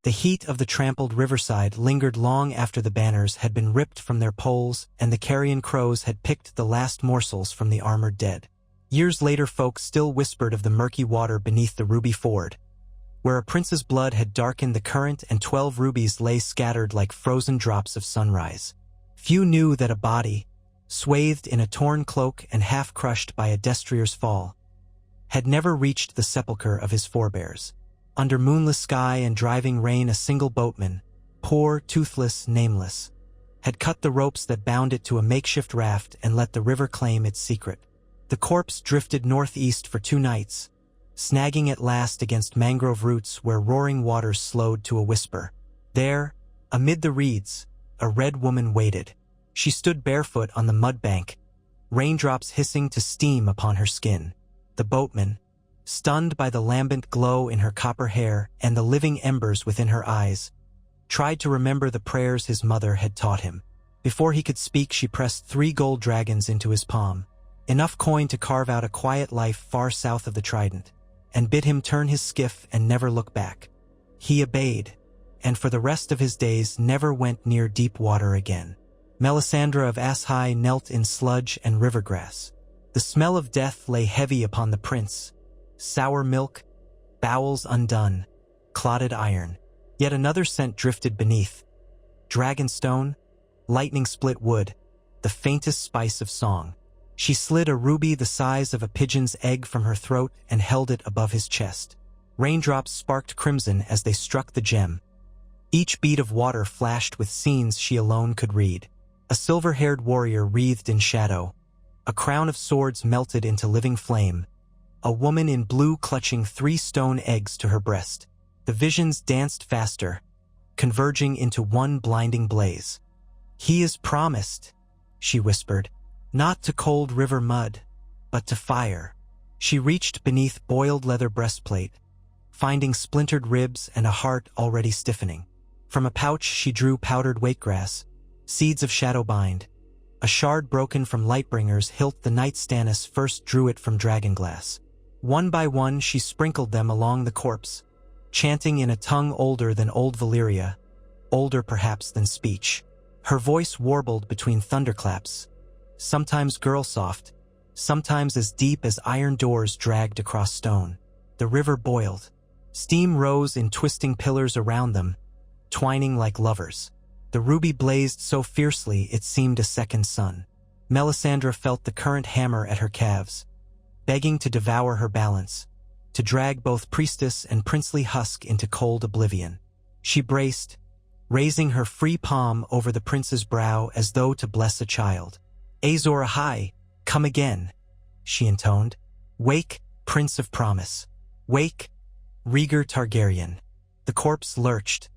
The heat of the trampled riverside lingered long after the banners had been ripped from their poles and the carrion crows had picked the last morsels from the armored dead. Years later, folk still whispered of the murky water beneath the ruby ford, where a prince's blood had darkened the current and 12 rubies lay scattered like frozen drops of sunrise. Few knew that a body, swathed in a torn cloak and half-crushed by a destrier's fall, had never reached the sepulchre of his forebears. Under moonless sky and driving rain, a single boatman, poor, toothless, nameless, had cut the ropes that bound it to a makeshift raft and let the river claim its secret. The corpse drifted northeast for 2 nights, snagging at last against mangrove roots where roaring waters slowed to a whisper. There, amid the reeds, a red woman waited. She stood barefoot on the mud bank, raindrops hissing to steam upon her skin. The boatman, stunned by the lambent glow in her copper hair and the living embers within her eyes, tried to remember the prayers his mother had taught him. Before he could speak, she pressed 3 gold dragons into his palm, enough coin to carve out a quiet life far south of the Trident, and bid him turn his skiff and never look back. He obeyed, and for the rest of his days never went near deep water again. Melisandre of Asshai knelt in sludge and river grass. The smell of death lay heavy upon the prince. Sour milk, bowels undone, clotted iron. Yet another scent drifted beneath. Dragonstone, lightning-split wood, the faintest spice of song. She slid a ruby the size of a pigeon's egg from her throat and held it above his chest. Raindrops sparked crimson as they struck the gem. Each bead of water flashed with scenes she alone could read. A silver-haired warrior wreathed in shadow. A crown of swords melted into living flame. A woman in blue clutching 3 stone eggs to her breast. The visions danced faster, converging into one blinding blaze. "He is promised," she whispered, "not to cold river mud, but to fire." She reached beneath boiled leather breastplate, finding splintered ribs and a heart already stiffening. From a pouch she drew powdered wakegrass, seeds of shadowbind. A shard broken from Lightbringer's hilt, the knight Stannis first drew it from dragonglass. One by one she sprinkled them along the corpse, chanting in a tongue older than old Valyria, older perhaps than speech. Her voice warbled between thunderclaps, sometimes girl-soft, sometimes as deep as iron doors dragged across stone. The river boiled. Steam rose in twisting pillars around them, twining like lovers. The ruby blazed so fiercely it seemed a second sun. Melisandre felt the current hammer at her calves, begging to devour her balance, to drag both priestess and princely husk into cold oblivion. She braced, raising her free palm over the prince's brow as though to bless a child. "Azor Ahai, come again," she intoned. "Wake, Prince of Promise. Wake, Rhaegar Targaryen." The corpse lurched.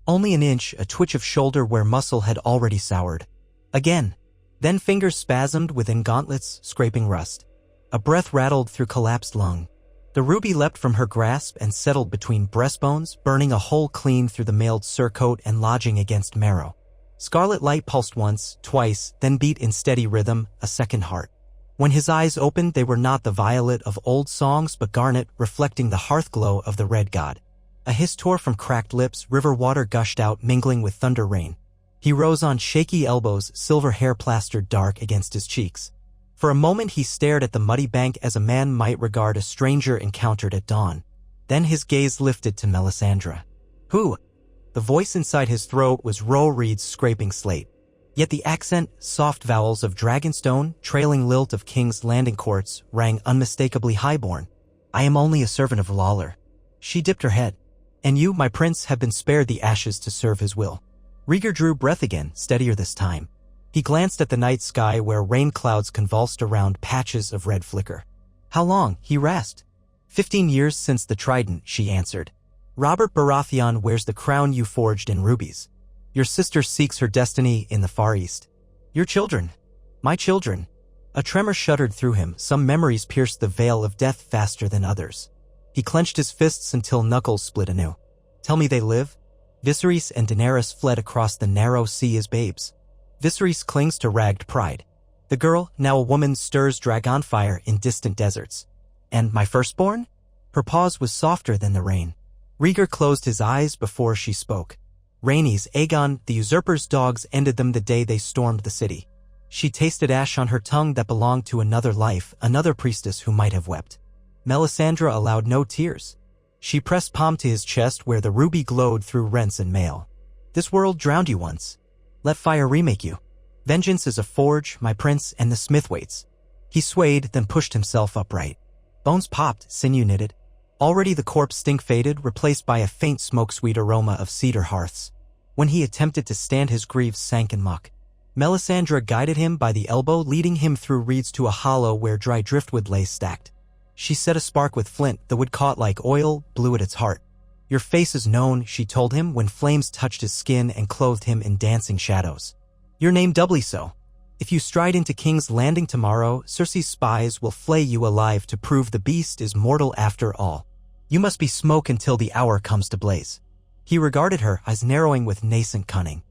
Only an inch, a twitch of shoulder where muscle had already soured. Again. Then fingers spasmed within gauntlets, scraping rust. A breath rattled through collapsed lung. The ruby leapt from her grasp and settled between breastbones, burning a hole clean through the mailed surcoat and lodging against marrow. Scarlet light pulsed once, twice, then beat in steady rhythm, a second heart. When his eyes opened, they were not the violet of old songs but garnet, reflecting the hearth glow of the red god. A hiss tore from cracked lips, river water gushed out, mingling with thunder rain. He rose on shaky elbows, silver hair plastered dark against his cheeks. For a moment he stared at the muddy bank as a man might regard a stranger encountered at dawn. Then his gaze lifted to Melisandre. "Who?" The voice inside his throat was Ro Reed's scraping slate. Yet the accent, soft vowels of Dragonstone, trailing lilt of King's Landing courts, rang unmistakably highborn. "I am only a servant of Lawler." She dipped her head. "And you, my prince, have been spared the ashes to serve his will." Rhaegar drew breath again, steadier this time. He glanced at the night sky where rain clouds convulsed around patches of red flicker. "How long?" he rasped. 15 years since the Trident," she answered. "Robert Baratheon wears the crown you forged in rubies. Your sister seeks her destiny in the Far East. Your children. My children." A tremor shuddered through him. Some memories pierced the veil of death faster than others. He clenched his fists until knuckles split anew. "Tell me they live?" Viserys and Daenerys fled across the narrow sea as babes. Viserys clings to ragged pride. The girl, now a woman, stirs dragonfire in distant deserts. "And my firstborn?" Her pause was softer than the rain. Rhaegar closed his eyes before she spoke. Rhaenys, Aegon, the usurper's dogs ended them the day they stormed the city. She tasted ash on her tongue that belonged to another life, another priestess who might have wept. Melisandre allowed no tears. She pressed palm to his chest where the ruby glowed through rents and mail. This world drowned you once. Let fire remake you. Vengeance is a forge, my prince, and the smith waits. He swayed, then pushed himself upright. Bones popped, sinew knitted. Already the corpse stink faded, replaced by a faint smoke-sweet aroma of cedar hearths. When he attempted to stand, his griefs sank in muck. Melisandre guided him by the elbow, leading him through reeds to a hollow where dry driftwood lay stacked. She set a spark with flint, the wood caught like oil, blew at its heart. Your face is known, she told him when flames touched his skin and clothed him in dancing shadows. Your name doubly so. If you stride into King's Landing tomorrow, Cersei's spies will flay you alive to prove the beast is mortal after all. You must be smoke until the hour comes to blaze. He regarded her, eyes narrowing with nascent cunning.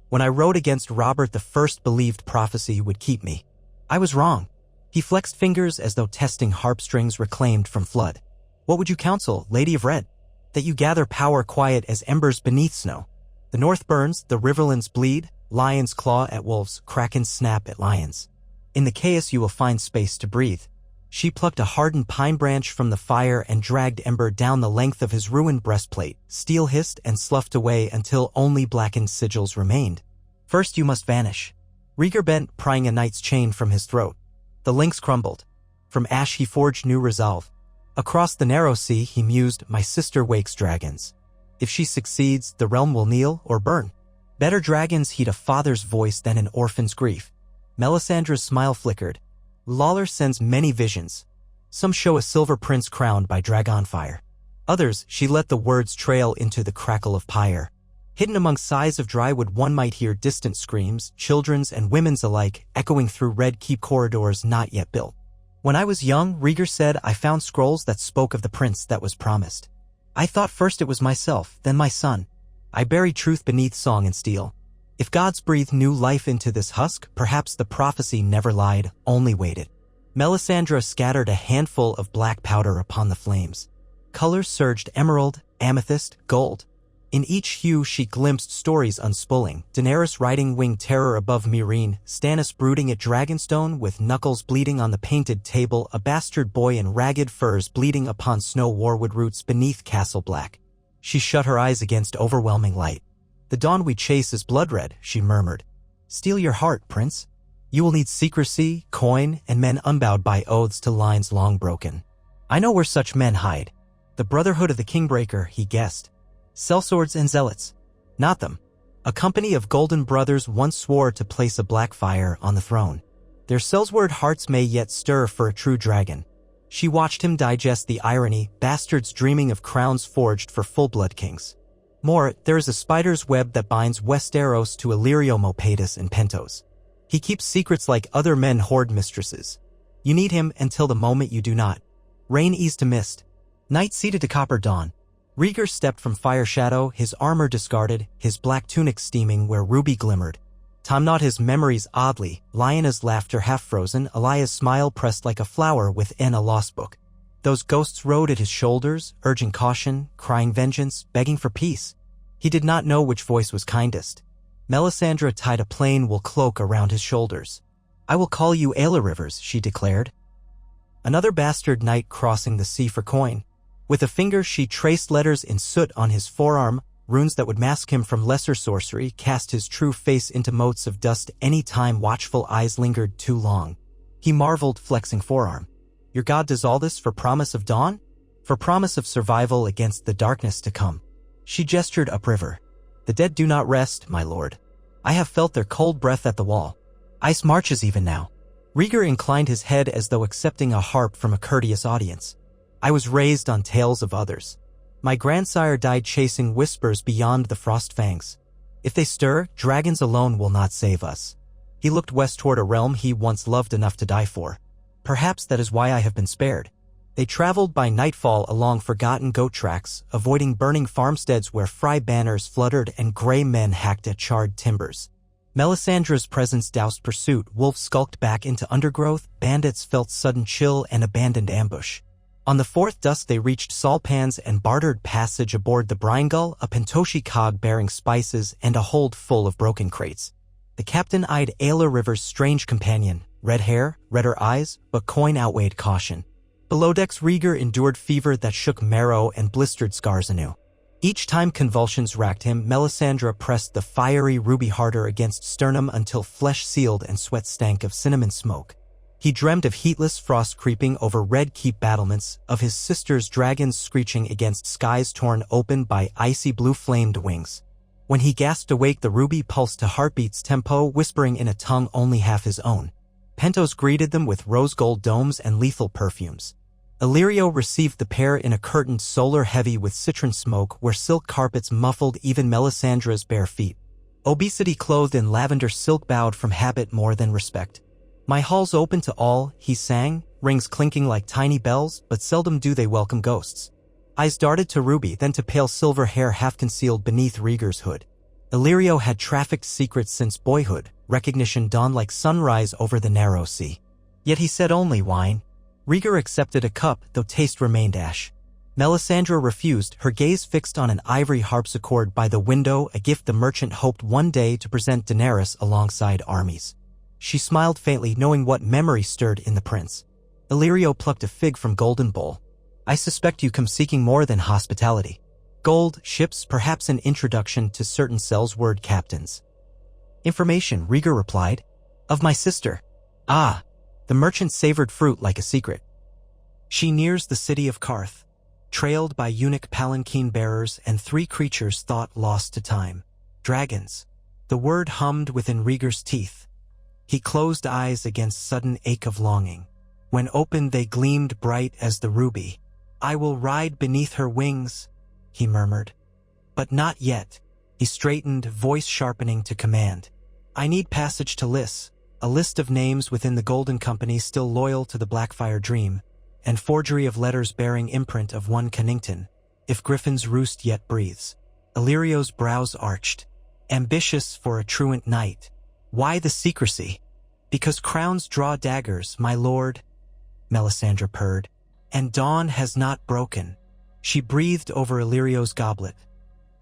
When I rode against Robert, the first believed prophecy would keep me. I was wrong. He flexed fingers as though testing harp strings reclaimed from flood. What would you counsel, Lady of Red? That you gather power quiet as embers beneath snow. The north burns, the riverlands bleed, lions claw at wolves, krakens snap at lions. In the chaos you will find space to breathe. She plucked a hardened pine branch from the fire and dragged Ember down the length of his ruined breastplate. Steel hissed and sloughed away until only blackened sigils remained. First you must vanish. Rhaegar bent, prying a knight's chain from his throat. The links crumbled. From ash he forged new resolve. Across the narrow sea he mused, my sister wakes dragons. If she succeeds, the realm will kneel or burn. Better dragons heed a father's voice than an orphan's grief. Melisandre's smile flickered. Lawler sends many visions. Some show a silver prince crowned by dragon fire. Others, she let the words trail into the crackle of pyre. Hidden among sighs of dry wood one might hear distant screams, children's and women's alike, echoing through red keep corridors not yet built. When I was young, Rhaegar said, I found scrolls that spoke of the prince that was promised. I thought first it was myself, then my son. I buried truth beneath song and steel. If gods breathed new life into this husk, perhaps the prophecy never lied, only waited. Melisandre scattered a handful of black powder upon the flames. Colors surged: emerald, amethyst, gold. In each hue she glimpsed stories unspooling, Daenerys riding winged terror above Meereen, Stannis brooding at Dragonstone with knuckles bleeding on the painted table, a bastard boy in ragged furs bleeding upon snow warwood roots beneath Castle Black. She shut her eyes against overwhelming light. The dawn we chase is blood red, she murmured. Steel your heart, prince. You will need secrecy, coin, and men unbowed by oaths to lines long broken. I know where such men hide. The Brotherhood of the Kingbreaker, he guessed. Sellswords and zealots. Not them. A company of golden brothers once swore to place a black fire on the throne. Their Sellsword hearts may yet stir for a true dragon. She watched him digest the irony, bastards dreaming of crowns forged for full-blood kings. More, there is a spider's web that binds Westeros to Illyrio Mopatis and Pentos. He keeps secrets like other men hoard mistresses. You need him until the moment you do not. Rain eased to mist. Night seated to copper dawn. Rhaegar stepped from fire shadow, his armor discarded, his black tunic steaming where ruby glimmered. Tom gnawed his memories oddly, Lyanna's laughter half-frozen, Elia's smile pressed like a flower within a lost book. Those ghosts rode at his shoulders, urging caution, crying vengeance, begging for peace. He did not know which voice was kindest. Melisandre tied a plain wool cloak around his shoulders. I will call you Aela Rivers, she declared. Another bastard knight crossing the sea for coin. With a finger she traced letters in soot on his forearm, runes that would mask him from lesser sorcery, cast his true face into motes of dust any time watchful eyes lingered too long. He marveled, flexing forearm. Your god does all this for promise of dawn? For promise of survival against the darkness to come. She gestured upriver. The dead do not rest, my lord. I have felt their cold breath at the wall. Ice marches even now. Rhaegar inclined his head as though accepting a harp from a courteous audience. I was raised on tales of others. My grandsire died chasing whispers beyond the frost fangs. If they stir, dragons alone will not save us. He looked west toward a realm he once loved enough to die for. Perhaps that is why I have been spared. They traveled by nightfall along forgotten goat tracks, avoiding burning farmsteads where fry banners fluttered and gray men hacked at charred timbers. Melisandre's presence doused pursuit, wolves skulked back into undergrowth, bandits felt sudden chill and abandoned ambush. On the fourth dusk they reached Salpan's and bartered passage aboard the Bringull, a Pentoshi cog bearing spices and a hold full of broken crates. The captain eyed Ayla River's strange companion, red hair, redder eyes, but coin outweighed caution. Below decks Rhaegar endured fever that shook marrow and blistered scars anew. Each time convulsions racked him, Melisandre pressed the fiery ruby harder against sternum until flesh sealed and sweat stank of cinnamon smoke. He dreamed of heatless frost creeping over Red Keep battlements, of his sister's dragons screeching against skies torn open by icy blue-flamed wings. When he gasped awake, the ruby pulsed to heartbeats tempo, whispering in a tongue only half his own. Pentos greeted them with rose-gold domes and lethal perfumes. Illyrio received the pair in a curtained solar heavy with citron smoke where silk carpets muffled even Melisandre's bare feet. Obesity clothed in lavender silk bowed from habit more than respect. "My hall's open to all," he sang, rings clinking like tiny bells, but seldom do they welcome ghosts. Eyes darted to ruby, then to pale silver hair half-concealed beneath Rhaegar's hood. Illyrio had trafficked secrets since boyhood, recognition dawned like sunrise over the narrow sea. Yet he said only wine. Rhaegar accepted a cup, though taste remained ash. Melisandre refused, her gaze fixed on an ivory harpsichord by the window, a gift the merchant hoped one day to present Daenerys alongside armies. She smiled faintly, knowing what memory stirred in the prince. Illyrio plucked a fig from golden bowl. "I suspect you come seeking more than hospitality. Gold, ships, perhaps an introduction to certain cells word captains." "Information," Rhaegar replied. "Of my sister." "Ah." The merchant savored fruit like a secret. "She nears the city of Karth, trailed by eunuch palanquin bearers and 3 creatures thought lost to time. Dragons." The word hummed within Rhaegar's teeth. He closed eyes against sudden ache of longing. When opened they gleamed bright as the ruby. "I will ride beneath her wings," he murmured. "But not yet." He straightened, voice sharpening to command. "I need passage to Lys, a list of names within the Golden Company still loyal to the Blackfire dream, and forgery of letters bearing imprint of one Connington, if Griffin's roost yet breathes." Illyrio's brows arched. "Ambitious for a truant knight. Why the secrecy?" "Because crowns draw daggers, my lord," Melisandre purred. "And dawn has not broken." She breathed over Illyrio's goblet.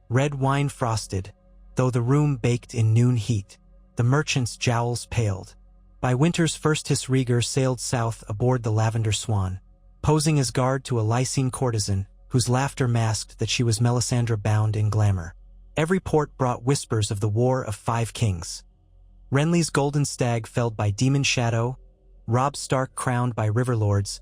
Red wine frosted, though the room baked in noon heat. The merchant's jowls paled. By winter's first hiss Rhaegar sailed south aboard the Lavender Swan, posing as guard to a Lysine courtesan, whose laughter masked that she was Melisandre bound in glamour. Every port brought whispers of the War of 5 Kings. Renly's golden stag felled by demon shadow, Robb Stark crowned by river lords,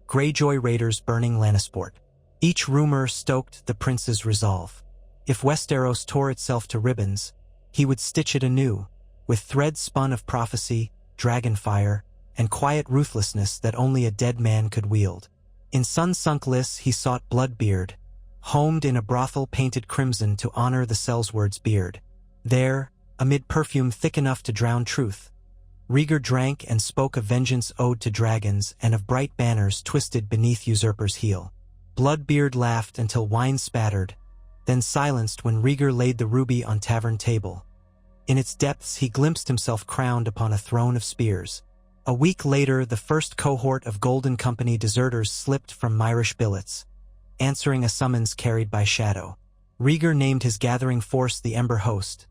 Greyjoy raiders burning Lannisport. Each rumor stoked the prince's resolve. If Westeros tore itself to ribbons, he would stitch it anew, with threads spun of prophecy, dragon fire, and quiet ruthlessness that only a dead man could wield. In sun-sunk Lys he sought Bloodbeard, homed in a brothel painted crimson to honor the Sellsword's beard. There, amid perfume thick enough to drown truth, Rhaegar drank and spoke a vengeance ode to dragons and of bright banners twisted beneath usurper's heel. Bloodbeard laughed until wine spattered, then silenced when Rhaegar laid the ruby on tavern table. In its depths he glimpsed himself crowned upon a throne of spears. A week later, the first cohort of Golden Company deserters slipped from Myrish billets, answering a summons carried by shadow. Rhaegar named his gathering force the Ember Host,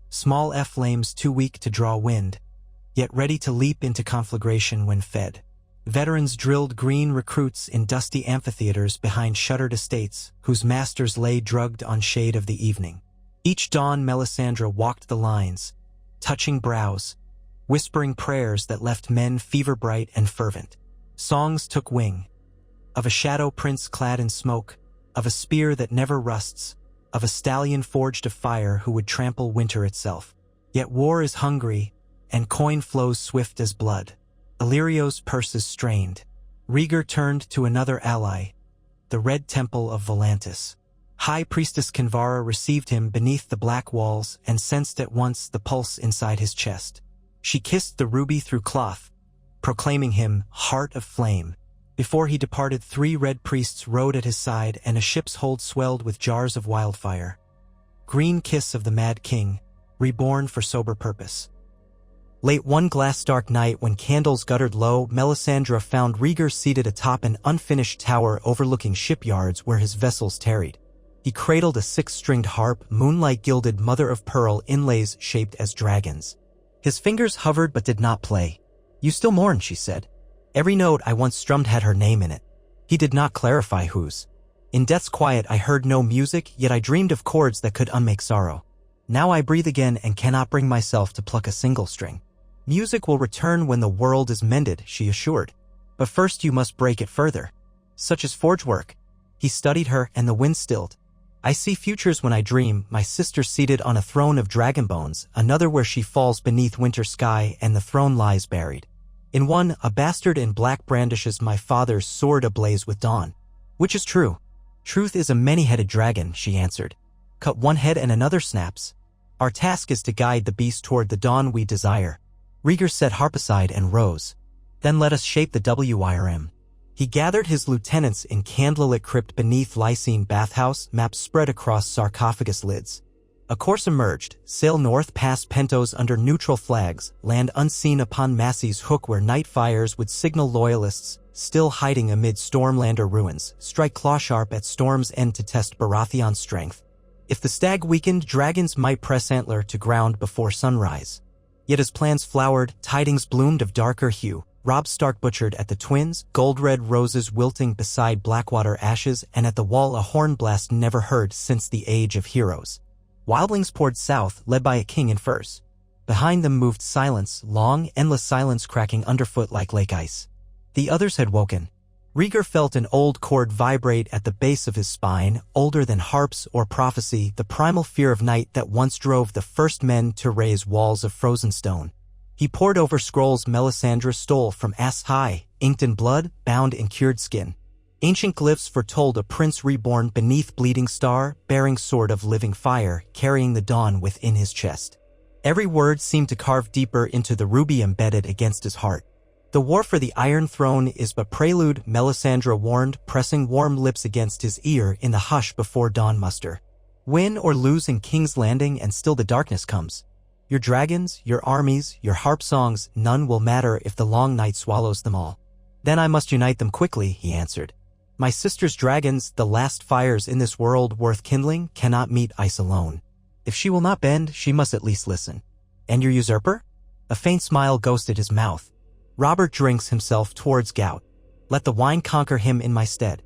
small flames too weak to draw wind, yet ready to leap into conflagration when fed. Veterans drilled green recruits in dusty amphitheaters behind shuttered estates, whose masters lay drugged on shade of the evening. Each dawn Melisandre walked the lines, touching brows, whispering prayers that left men fever-bright and fervent. Songs took wing, of a shadow prince clad in smoke, of a spear that never rusts, of a stallion forged of fire who would trample winter itself. Yet war is hungry, and coin flows swift as blood. Illyrio's purses strained. Rhaegar turned to another ally, the Red Temple of Volantis. High Priestess Kinvara received him beneath the black walls and sensed at once the pulse inside his chest. She kissed the ruby through cloth, proclaiming him Heart of Flame. Before he departed, 3 red priests rode at his side and a ship's hold swelled with jars of wildfire. Green kiss of the Mad King, reborn for sober purpose. Late one glass-dark night when candles guttered low, Melisandre found Rhaegar seated atop an unfinished tower overlooking shipyards where his vessels tarried. He cradled a six-stringed harp, moonlight-gilded mother-of-pearl inlays shaped as dragons. His fingers hovered but did not play. "You still mourn," she said. "Every note I once strummed had her name in it." He did not clarify whose. "In death's quiet I heard no music, yet I dreamed of chords that could unmake sorrow. Now I breathe again and cannot bring myself to pluck a single string." "Music will return when the world is mended," she assured. "But first you must break it further." "Such as forge work." He studied her, and the wind stilled. "I see futures when I dream, my sister seated on a throne of dragon bones, another where she falls beneath winter sky and the throne lies buried. In one, a bastard in black brandishes my father's sword ablaze with dawn." "Which is true?" "Truth is a many-headed dragon," she answered. "Cut one head and another snaps. Our task is to guide the beast toward the dawn we desire." Rhaegar set harp aside and rose. "Then let us shape the WIRM." He gathered his lieutenants in candlelit crypt beneath Lysine bathhouse, maps spread across sarcophagus lids. A course emerged, sail north past Pentos under neutral flags, land unseen upon Massey's Hook where night fires would signal loyalists, still hiding amid Stormlander ruins, strike clawsharp at Storm's End to test Baratheon's strength. If the stag weakened, dragons might press antler to ground before sunrise. Yet as plans flowered, tidings bloomed of darker hue. Robb Stark butchered at the twins, gold-red roses wilting beside Blackwater ashes, and at the wall a horn blast never heard since the Age of Heroes. Wildlings poured south, led by a king in furs. Behind them moved silence, long, endless silence cracking underfoot like lake ice. The others had woken. Rhaegar felt an old chord vibrate at the base of his spine, older than harps or prophecy, the primal fear of night that once drove the first men to raise walls of frozen stone. He pored over scrolls Melisandre stole from Ass High, inked in blood, bound in cured skin. Ancient glyphs foretold a prince reborn beneath bleeding star, bearing sword of living fire, carrying the dawn within his chest. Every word seemed to carve deeper into the ruby embedded against his heart. "The war for the Iron Throne is but prelude," Melisandre warned, pressing warm lips against his ear in the hush before dawn muster. "Win or lose in King's Landing and still the darkness comes. Your dragons, your armies, your harp songs, none will matter if the long night swallows them all." "Then I must unite them quickly," he answered. "My sister's dragons, the last fires in this world worth kindling, cannot meet ice alone. If she will not bend, she must at least listen." "And your usurper?" A faint smile ghosted his mouth. "Robert drinks himself towards gout. Let the wine conquer him in my stead."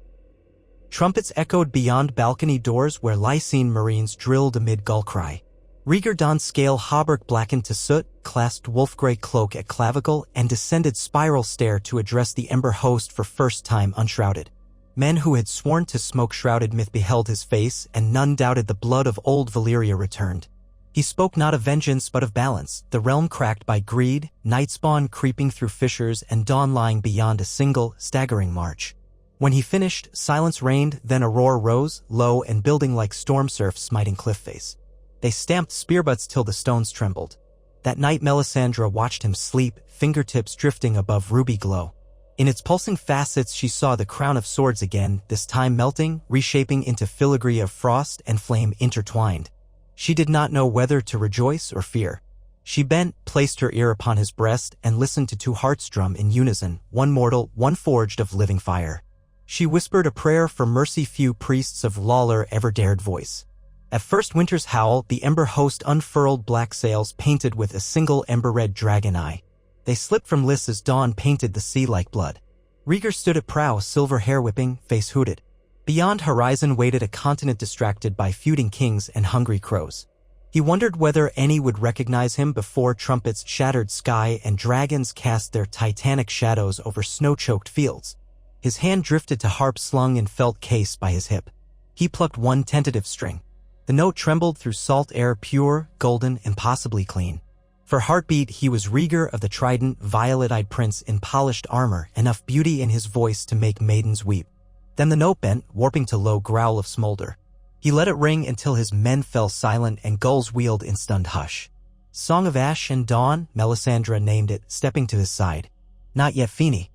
Trumpets echoed beyond balcony doors where Lysine marines drilled amid gull cry. Rhaegar donned scale hauberk blackened to soot, clasped wolf-grey cloak at clavicle, and descended spiral stair to address the ember host for first time unshrouded. Men who had sworn to smoke-shrouded myth beheld his face, and none doubted the blood of old Valyria returned. He spoke not of vengeance but of balance, the realm cracked by greed, nightspawn creeping through fissures, and dawn lying beyond a single, staggering march. When he finished, silence reigned, then a roar rose, low and building like storm surf smiting cliff face. They stamped spearbutts till the stones trembled. That night Melisandre watched him sleep, fingertips drifting above ruby glow. In its pulsing facets she saw the crown of swords again, this time melting, reshaping into filigree of frost and flame intertwined. She did not know whether to rejoice or fear. She bent, placed her ear upon his breast, and listened to two hearts drum in unison, one mortal, one forged of living fire. She whispered a prayer for mercy few priests of Lawlor ever dared voice. At first winter's howl, the ember host unfurled black sails painted with a single ember-red dragon eye. They slipped from lists as dawn painted the sea like blood. Rhaegar stood at prow, silver hair whipping, face hooded. Beyond horizon waited a continent distracted by feuding kings and hungry crows. He wondered whether any would recognize him before trumpets shattered sky and dragons cast their titanic shadows over snow-choked fields. His hand drifted to harp slung in felt case by his hip. He plucked one tentative string. The note trembled through salt air, pure, golden, impossibly clean. For heartbeat, he was Rhaegar of the trident, violet-eyed prince in polished armor, enough beauty in his voice to make maidens weep. Then the note bent, warping to low growl of smolder. He let it ring until his men fell silent and gulls wheeled in stunned hush. "Song of Ash and Dawn," Melisandre named it, stepping to his side. "Not yet, Feeny."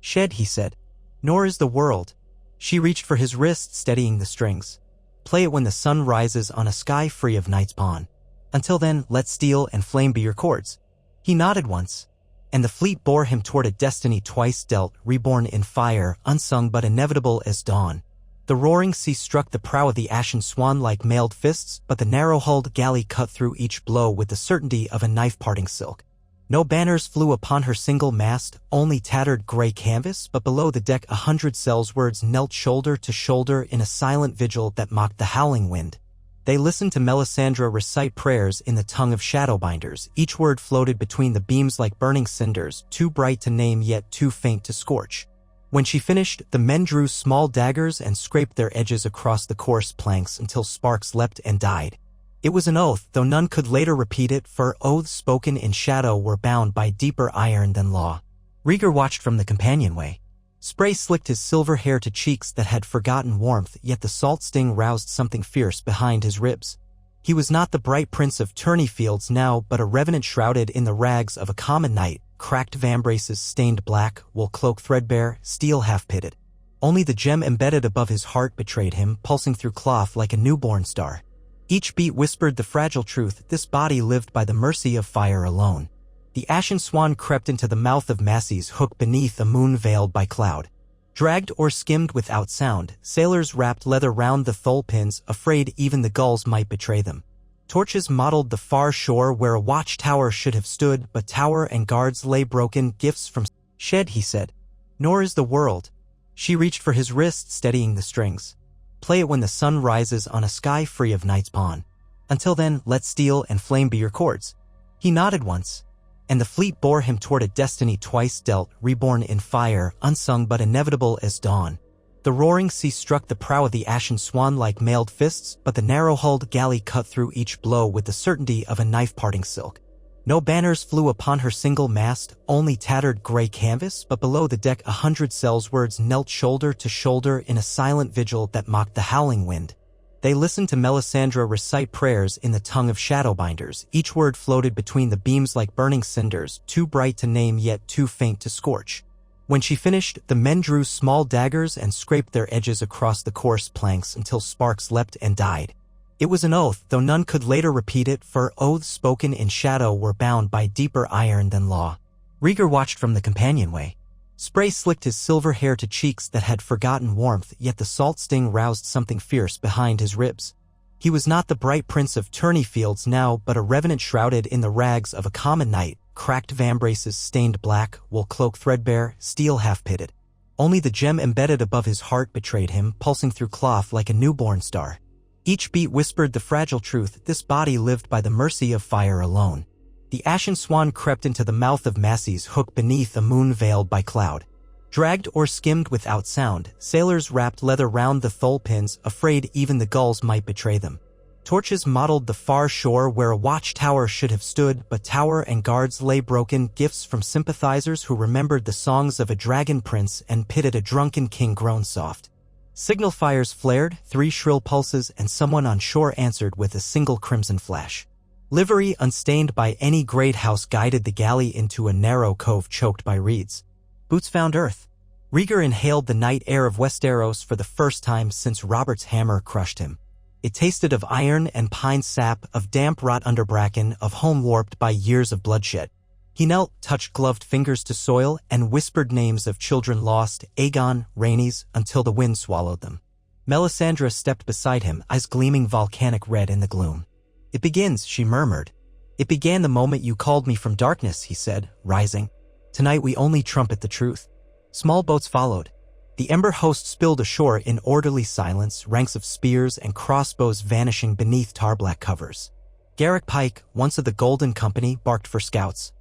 "Shed," he said. "Nor is the world." She reached for his wrist, steadying the strings. "Play it when the sun rises on a sky free of night's pawn. Until then, let steel and flame be your chords." He nodded once, and the fleet bore him toward a destiny twice dealt, reborn in fire, unsung but inevitable as dawn. The roaring sea struck the prow of the ashen swan like mailed fists, but the narrow-hulled galley cut through each blow with the certainty of a knife parting silk. No banners flew upon her single mast, only tattered gray canvas, but below the deck 100 sails words knelt shoulder to shoulder in a silent vigil that mocked the howling wind. They listened to Melisandre recite prayers in the tongue of shadowbinders. Each word floated between the beams like burning cinders, too bright to name yet too faint to scorch. When she finished, the men drew small daggers and scraped their edges across the coarse planks until sparks leapt and died. It was an oath, though none could later repeat it, for oaths spoken in shadow were bound by deeper iron than law. Rhaegar watched from the companionway. Spray slicked his silver hair to cheeks that had forgotten warmth, yet the salt sting roused something fierce behind his ribs. He was not the bright prince of tourney fields now, but a revenant shrouded in the rags of a common knight, cracked vambraces stained black, wool cloak threadbare, steel half-pitted. Only the gem embedded above his heart betrayed him, pulsing through cloth like a newborn star. Each beat whispered the fragile truth, this body lived by the mercy of fire alone. The ashen swan crept into the mouth of Massey's hook beneath a moon veiled by cloud. Dragged or skimmed without sound, sailors wrapped leather round the thole pins, afraid even the gulls might betray them. Torches mottled the far shore where a watchtower should have stood, but tower and guards lay broken, gifts from shed, he said. Nor is the world. She reached for his wrist, steadying the strings. Play it when the sun rises on a sky free of night's pawn. Until then, let steel and flame be your chords. He nodded once, and the fleet bore him toward a destiny twice dealt, reborn in fire, unsung but inevitable as dawn. The roaring sea struck the prow of the ashen swan like mailed fists, but the narrow-hulled galley cut through each blow with the certainty of a knife parting silk. No banners flew upon her single mast, only tattered gray canvas, but below the deck 100 sails words knelt shoulder to shoulder in a silent vigil that mocked the howling wind. They listened to Melisandre recite prayers in the tongue of shadowbinders. Each word floated between the beams like burning cinders, too bright to name yet too faint to scorch. When she finished, the men drew small daggers and scraped their edges across the coarse planks until sparks leapt and died. It was an oath, though none could later repeat it, for oaths spoken in shadow were bound by deeper iron than law. Rhaegar watched from the companionway. Spray slicked his silver hair to cheeks that had forgotten warmth, yet the salt sting roused something fierce behind his ribs. He was not the bright prince of tourney fields now, but a revenant shrouded in the rags of a common knight, cracked vambraces stained black, wool cloak threadbare, steel half-pitted. Only the gem embedded above his heart betrayed him, pulsing through cloth like a newborn star. Each beat whispered the fragile truth, this body lived by the mercy of fire alone. The ashen swan crept into the mouth of Massey's hook beneath a moon veiled by cloud. Dragged or skimmed without sound, sailors wrapped leather round the thole pins, afraid even the gulls might betray them. Torches mottled the far shore where a watchtower should have stood, but tower and guards lay broken, gifts from sympathizers who remembered the songs of a dragon prince and pitied a drunken king grown soft. Signal fires flared, 3 shrill pulses, and someone on shore answered with a single crimson flash. Livery unstained by any great house guided the galley into a narrow cove choked by reeds. Boots found earth. Rhaegar inhaled the night air of Westeros for the first time since Robert's hammer crushed him. It tasted of iron and pine sap, of damp rot under bracken, of home warped by years of bloodshed. He knelt, touched gloved fingers to soil, and whispered names of children lost, Aegon, Rhaenys, until the wind swallowed them. Melisandre stepped beside him, eyes gleaming volcanic red in the gloom. It begins, she murmured. It began the moment you called me from darkness, he said, rising. Tonight we only trumpet the truth. Small boats followed. The ember host spilled ashore in orderly silence, ranks of spears and crossbows vanishing beneath tar-black covers. Garrick Pike, once of the Golden Company, barked for scouts.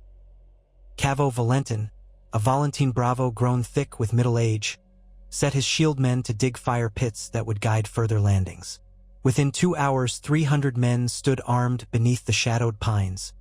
Cavo Valentin, a Valentine Bravo grown thick with middle age, set his shield men to dig fire pits that would guide further landings. Within 2 hours, 300 men stood armed beneath the shadowed pines,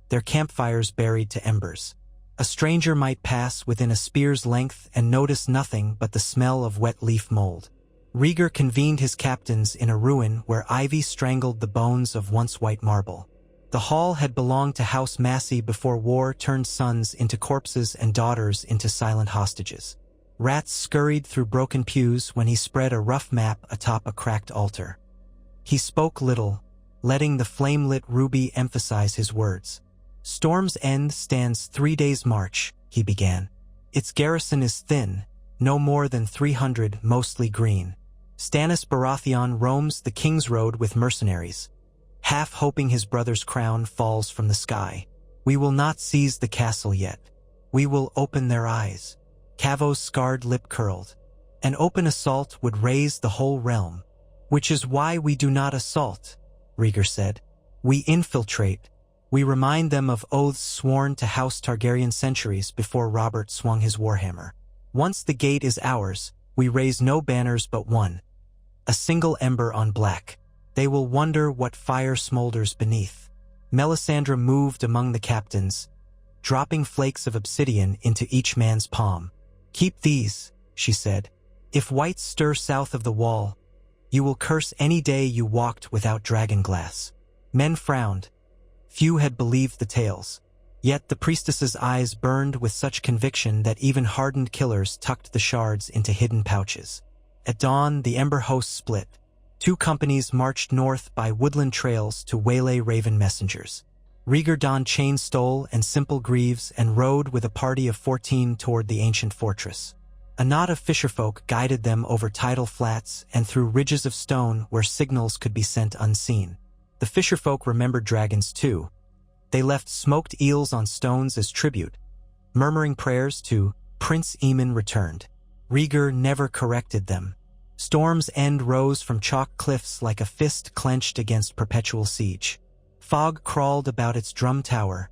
their campfires buried to embers. A stranger might pass within a spear's length and notice nothing but the smell of wet leaf mold. Rhaegar convened his captains in a ruin where ivy strangled the bones of once white marble. The hall had belonged to House Massey before war turned sons into corpses and daughters into silent hostages. Rats scurried through broken pews when he spread a rough map atop a cracked altar. He spoke little, letting the flame-lit ruby emphasize his words. Storm's End stands 3 days' march, he began. Its garrison is thin, no more than 300, mostly green. Stannis Baratheon roams the King's Road with mercenaries, half hoping his brother's crown falls from the sky. We will not seize the castle yet. We will open their eyes. Cavo's scarred lip curled. An open assault would raise the whole realm. Which is why we do not assault, Rhaegar said. We infiltrate. We remind them of oaths sworn to House Targaryen centuries before Robert swung his warhammer. Once the gate is ours, we raise no banners but one. A single ember on black. They will wonder what fire smolders beneath. Melisandre moved among the captains, dropping flakes of obsidian into each man's palm. Keep these, she said. If whites stir south of the wall, you will curse any day you walked without dragon glass. Men frowned. Few had believed the tales. Yet the priestess's eyes burned with such conviction that even hardened killers tucked the shards into hidden pouches. At dawn, the Ember host split. 2 companies marched north by woodland trails to waylay raven messengers. Rhaegar donned chain stole and simple greaves and rode with a party of 14 toward the ancient fortress. A knot of fisherfolk guided them over tidal flats and through ridges of stone where signals could be sent unseen. The fisherfolk remembered dragons too. They left smoked eels on stones as tribute, murmuring prayers to Prince Aemon returned. Rhaegar never corrected them. Storm's End rose from chalk cliffs like a fist clenched against perpetual siege. Fog crawled about its drum tower,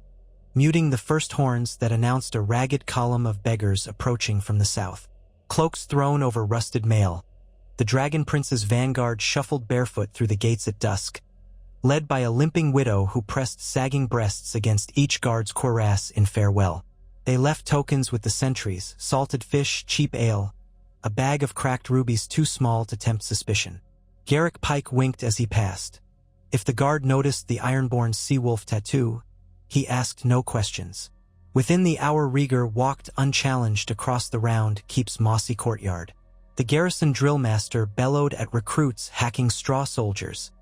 muting the first horns that announced a ragged column of beggars approaching from the south. Cloaks thrown over rusted mail. The Dragon Prince's vanguard shuffled barefoot through the gates at dusk, led by a limping widow who pressed sagging breasts against each guard's cuirass in farewell. They left tokens with the sentries, salted fish, cheap ale, a bag of cracked rubies too small to tempt suspicion. Garrick Pike winked as he passed. If the guard noticed the Ironborn Seawolf tattoo, he asked no questions. Within the hour, Rhaegar walked unchallenged across the round keep's mossy courtyard. The garrison drill master bellowed at recruits hacking straw soldiers.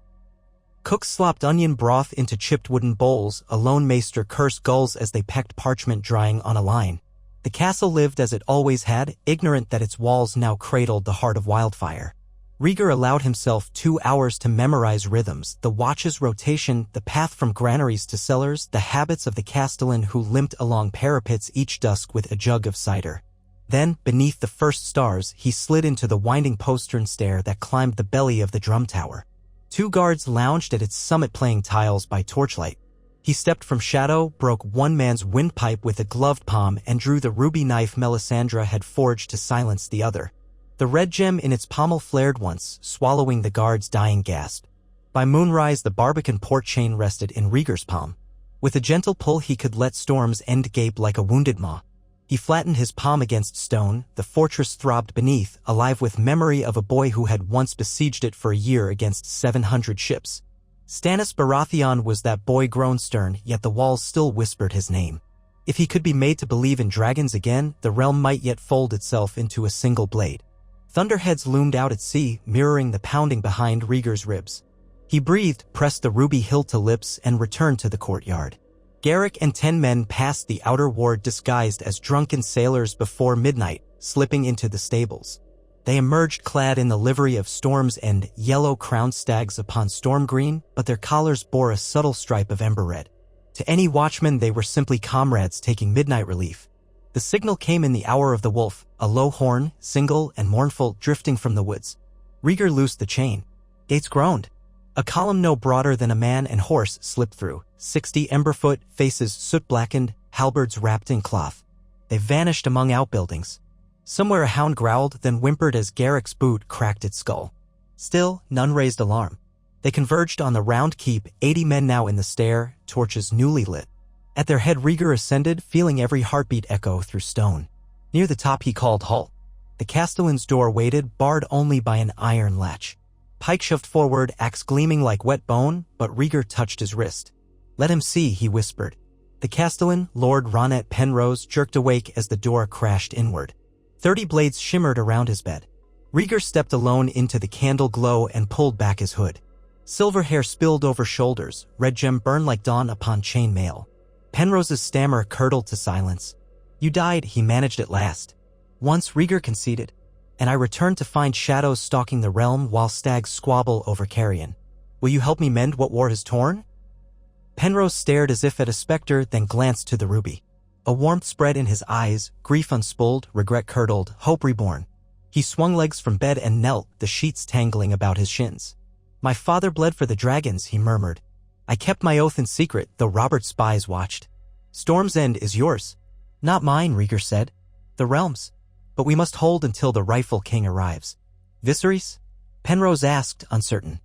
Cooks slopped onion broth into chipped wooden bowls. A lone maester cursed gulls as they pecked parchment drying on a line. The castle lived as it always had, ignorant that its walls now cradled the heart of wildfire. Rhaegar allowed himself 2 hours to memorize rhythms, the watch's rotation, the path from granaries to cellars, the habits of the castellan who limped along parapets each dusk with a jug of cider. Then, beneath the first stars, he slid into the winding postern stair that climbed the belly of the drum tower. 2 guards lounged at its summit playing tiles by torchlight. He stepped from shadow, broke one man's windpipe with a gloved palm, and drew the ruby knife Melisandre had forged to silence the other. The red gem in its pommel flared once, swallowing the guard's dying gasp. By moonrise, the barbican port chain rested in Rhaegar's palm. With a gentle pull, he could let Storm's End gape like a wounded maw. He flattened his palm against stone. The fortress throbbed beneath, alive with memory of a boy who had once besieged it for a year against 700 ships. Stannis Baratheon was that boy grown stern, yet the walls still whispered his name. If he could be made to believe in dragons again, the realm might yet fold itself into a single blade. Thunderheads loomed out at sea, mirroring the pounding behind Rhaegar's ribs. He breathed, pressed the ruby hilt to lips, and returned to the courtyard. Garrick and 10 men passed the outer ward disguised as drunken sailors before midnight, slipping into the stables. They emerged clad in the livery of Storm's End, yellow-crowned stags upon storm green, but their collars bore a subtle stripe of ember red. To any watchman, they were simply comrades taking midnight relief. The signal came in the hour of the wolf, a low horn, single and mournful, drifting from the woods. Rhaegar loosed the chain. Gates groaned. A column no broader than a man and horse slipped through. 60 emberfoot, faces soot-blackened, halberds wrapped in cloth. They vanished among outbuildings. Somewhere a hound growled, then whimpered as Garrick's boot cracked its skull. Still, none raised alarm. They converged on the round keep, 80 men now in the stair, torches newly lit. At their head Rhaegar ascended, feeling every heartbeat echo through stone. Near the top he called halt. The castellan's door waited, barred only by an iron latch. Pike shoved forward, axe gleaming like wet bone, but Rhaegar touched his wrist. "Let him see," he whispered. The castellan, Lord Ronnet Penrose, jerked awake as the door crashed inward. 30 blades shimmered around his bed. Rhaegar stepped alone into the candle glow and pulled back his hood. Silver hair spilled over shoulders, red gem burned like dawn upon chain mail. Penrose's stammer curdled to silence. You died, he managed at last. Once Rhaegar conceded, and I returned to find shadows stalking the realm while stags squabble over carrion. Will you help me mend what war has torn? Penrose stared as if at a specter, then glanced to the ruby. A warmth spread in his eyes, grief unspooled, regret curdled, hope reborn. He swung legs from bed and knelt, the sheets tangling about his shins. My father bled for the dragons, he murmured. I kept my oath in secret, though Robert's spies watched. Storm's End is yours. Not mine, Rhaegar said. The realm's. But we must hold until the rightful king arrives. Viserys? Penrose asked, uncertain.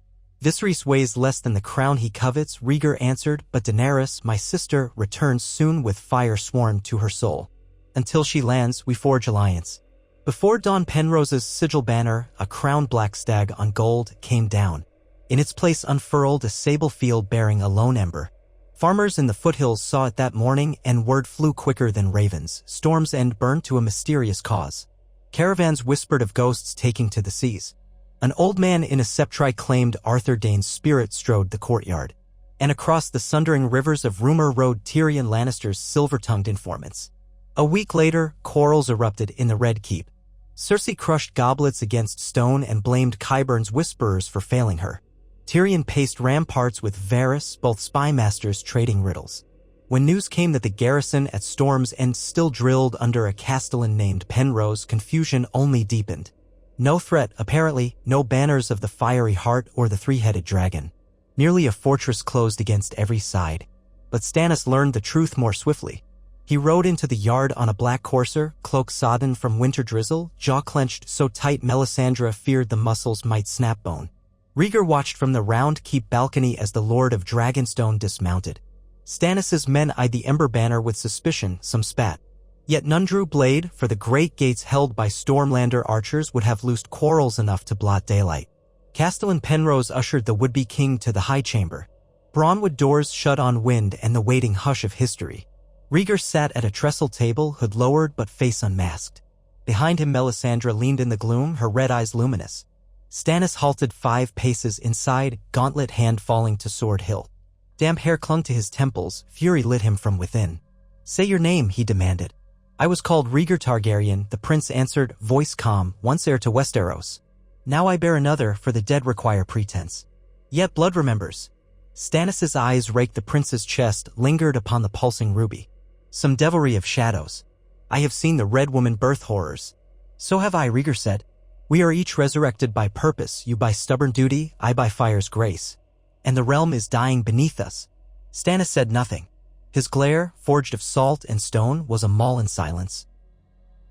Viserys weighs less than the crown he covets, Rhaegar answered, but Daenerys, my sister, returns soon with fire sworn to her soul. Until she lands, we forge alliance. Before dawn, Penrose's sigil banner, a crowned black stag on gold, came down. In its place unfurled a sable field bearing a lone ember. Farmers in the foothills saw it that morning, and word flew quicker than ravens. Storm's End burned to a mysterious cause. Caravans whispered of ghosts taking to the seas. An old man in a sceptre claimed Arthur Dayne's spirit strode the courtyard. And across the sundering rivers of rumor rode Tyrion Lannister's silver-tongued informants. A week later, quarrels erupted in the Red Keep. Cersei crushed goblets against stone and blamed Qyburn's whisperers for failing her. Tyrion paced ramparts with Varys, both spy masters trading riddles. When news came that the garrison at Storm's End still drilled under a castellan named Penrose, confusion only deepened. No threat, apparently, no banners of the fiery heart or the three-headed dragon. Merely a fortress closed against every side. But Stannis learned the truth more swiftly. He rode into the yard on a black courser, cloak sodden from winter drizzle, jaw clenched so tight Melisandre feared the muscles might snap bone. Rhaegar watched from the round keep balcony as the Lord of Dragonstone dismounted. Stannis's men eyed the ember banner with suspicion, some spat. Yet none drew blade, for the great gates held by Stormlander archers would have loosed quarrels enough to blot daylight. Castellan Penrose ushered the would-be king to the high chamber. Brawnwood doors shut on wind and the waiting hush of history. Rhaegar sat at a trestle table, hood lowered but face unmasked. Behind him Melisandre leaned in the gloom, her red eyes luminous. Stannis halted 5 paces inside, gauntlet hand falling to sword hilt. Damp hair clung to his temples, fury lit him from within. Say your name, he demanded. I was called Rhaegar Targaryen, the prince answered, voice calm, once heir to Westeros. Now I bear another, for the dead require pretense. Yet blood remembers. Stannis's eyes raked the prince's chest, lingered upon the pulsing ruby. Some devilry of shadows. I have seen the Red Woman birth horrors. So have I, Rhaegar said. We are each resurrected by purpose, you by stubborn duty, I by fire's grace. And the realm is dying beneath us. Stannis said nothing. His glare, forged of salt and stone, was a maul in silence.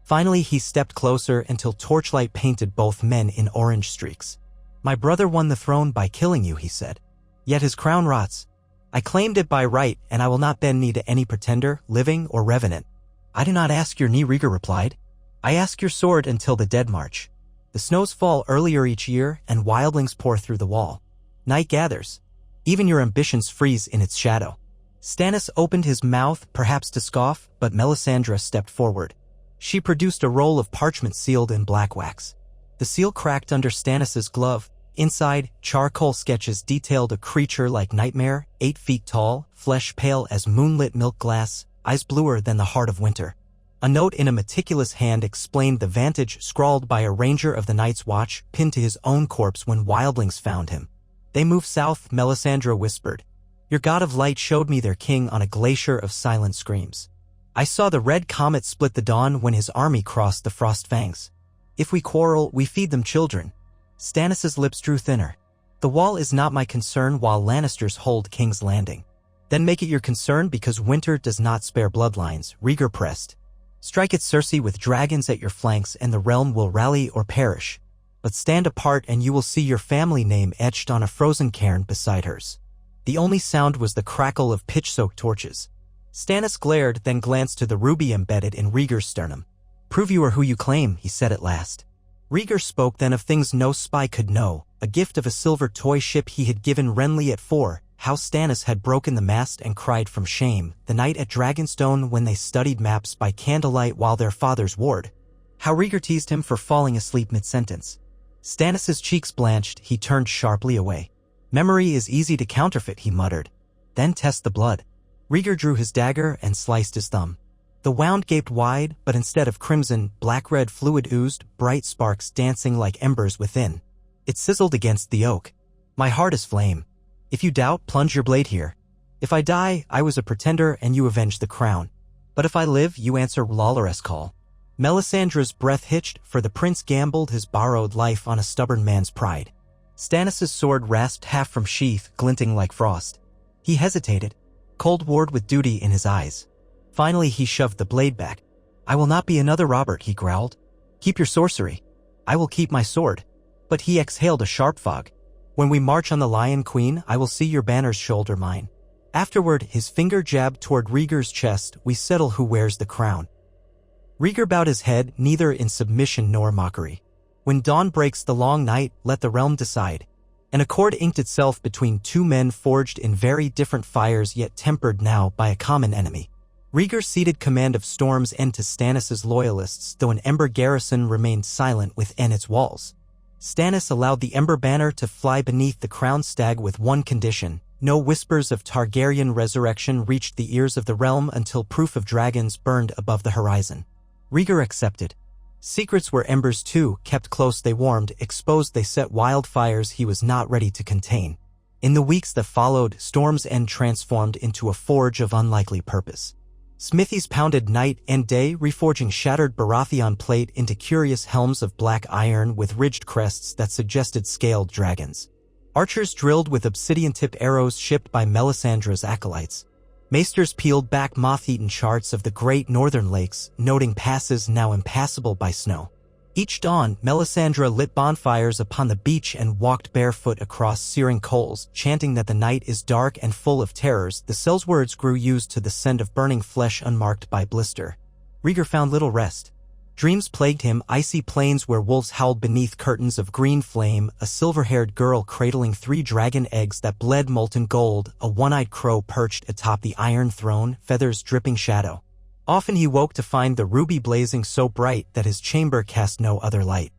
Finally he stepped closer until torchlight painted both men in orange streaks. My brother won the throne by killing you, he said. Yet his crown rots. I claimed it by right, and I will not bend knee to any pretender, living or revenant. I do not ask your knee, Rhaegar replied. I ask your sword until the dead march. The snows fall earlier each year, and wildlings pour through the wall. Night gathers. Even your ambitions freeze in its shadow. Stannis opened his mouth, perhaps to scoff, but Melisandre stepped forward. She produced a roll of parchment sealed in black wax. The seal cracked under Stannis's glove. Inside, charcoal sketches detailed a creature like nightmare, 8 feet tall, flesh pale as moonlit milk glass, eyes bluer than the heart of winter. A note in a meticulous hand explained the vantage scrawled by a ranger of the Night's Watch, pinned to his own corpse when wildlings found him. They moved south, Melisandre whispered. Your god of light showed me their king on a glacier of silent screams. I saw the red comet split the dawn when his army crossed the frost fangs. If we quarrel, we feed them children. Stannis's lips drew thinner. The wall is not my concern while Lannisters hold King's Landing. Then make it your concern because winter does not spare bloodlines, Rhaegar pressed. Strike at Cersei with dragons at your flanks and the realm will rally or perish. But stand apart and you will see your family name etched on a frozen cairn beside hers. The only sound was the crackle of pitch-soaked torches. Stannis glared, then glanced to the ruby embedded in Rhaegar's sternum. Prove you are who you claim, he said at last. Rhaegar spoke then of things no spy could know, a gift of a silver toy ship he had given Renly at 4, how Stannis had broken the mast and cried from shame, the night at Dragonstone when they studied maps by candlelight while their fathers warred. How Rhaegar teased him for falling asleep mid-sentence. Stannis's cheeks blanched, he turned sharply away. Memory is easy to counterfeit, he muttered. Then test the blood. Rhaegar drew his dagger and sliced his thumb. The wound gaped wide, but instead of crimson, black-red fluid oozed, bright sparks dancing like embers within. It sizzled against the oak. My heart is flame. If you doubt, plunge your blade here. If I die, I was a pretender and you avenge the crown. But if I live, you answer Lalares' call. Melisandre's breath hitched, for the prince gambled his borrowed life on a stubborn man's pride. Stannis' sword rasped half from sheath, glinting like frost. He hesitated, cold ward with duty in his eyes. Finally he shoved the blade back. I will not be another Robert, he growled. Keep your sorcery. I will keep my sword. But he exhaled a sharp fog. When we march on the Lion Queen, I will see your banners shoulder mine. Afterward, his finger jabbed toward Rhaegar's chest, we settle who wears the crown. Rhaegar bowed his head, neither in submission nor mockery. When dawn breaks the long night, let the realm decide. An accord inked itself between two men forged in very different fires yet tempered now by a common enemy. Rhaegar ceded command of Storm's End to Stannis' loyalists, though an Ember garrison remained silent within its walls. Stannis allowed the Ember banner to fly beneath the crowned stag with one condition. No whispers of Targaryen resurrection reached the ears of the realm until proof of dragons burned above the horizon. Rhaegar accepted. Secrets were embers too, kept close they warmed, exposed they set wildfires he was not ready to contain. In the weeks that followed, Storm's End transformed into a forge of unlikely purpose. Smithies pounded night and day, reforging shattered Baratheon plate into curious helms of black iron with ridged crests that suggested scaled dragons. Archers drilled with obsidian-tipped arrows shipped by Melisandre's acolytes. Maesters peeled back moth-eaten charts of the great northern lakes, noting passes now impassable by snow. Each dawn, Melisandre lit bonfires upon the beach and walked barefoot across searing coals, chanting that the night is dark and full of terrors. The cell's words grew used to the scent of burning flesh unmarked by blister. Rhaegar found little rest. Dreams plagued him, icy plains where wolves howled beneath curtains of green flame, a silver-haired girl cradling 3 dragon eggs that bled molten gold, a one-eyed crow perched atop the iron throne, feathers dripping shadow. Often he woke to find the ruby blazing so bright that his chamber cast no other light.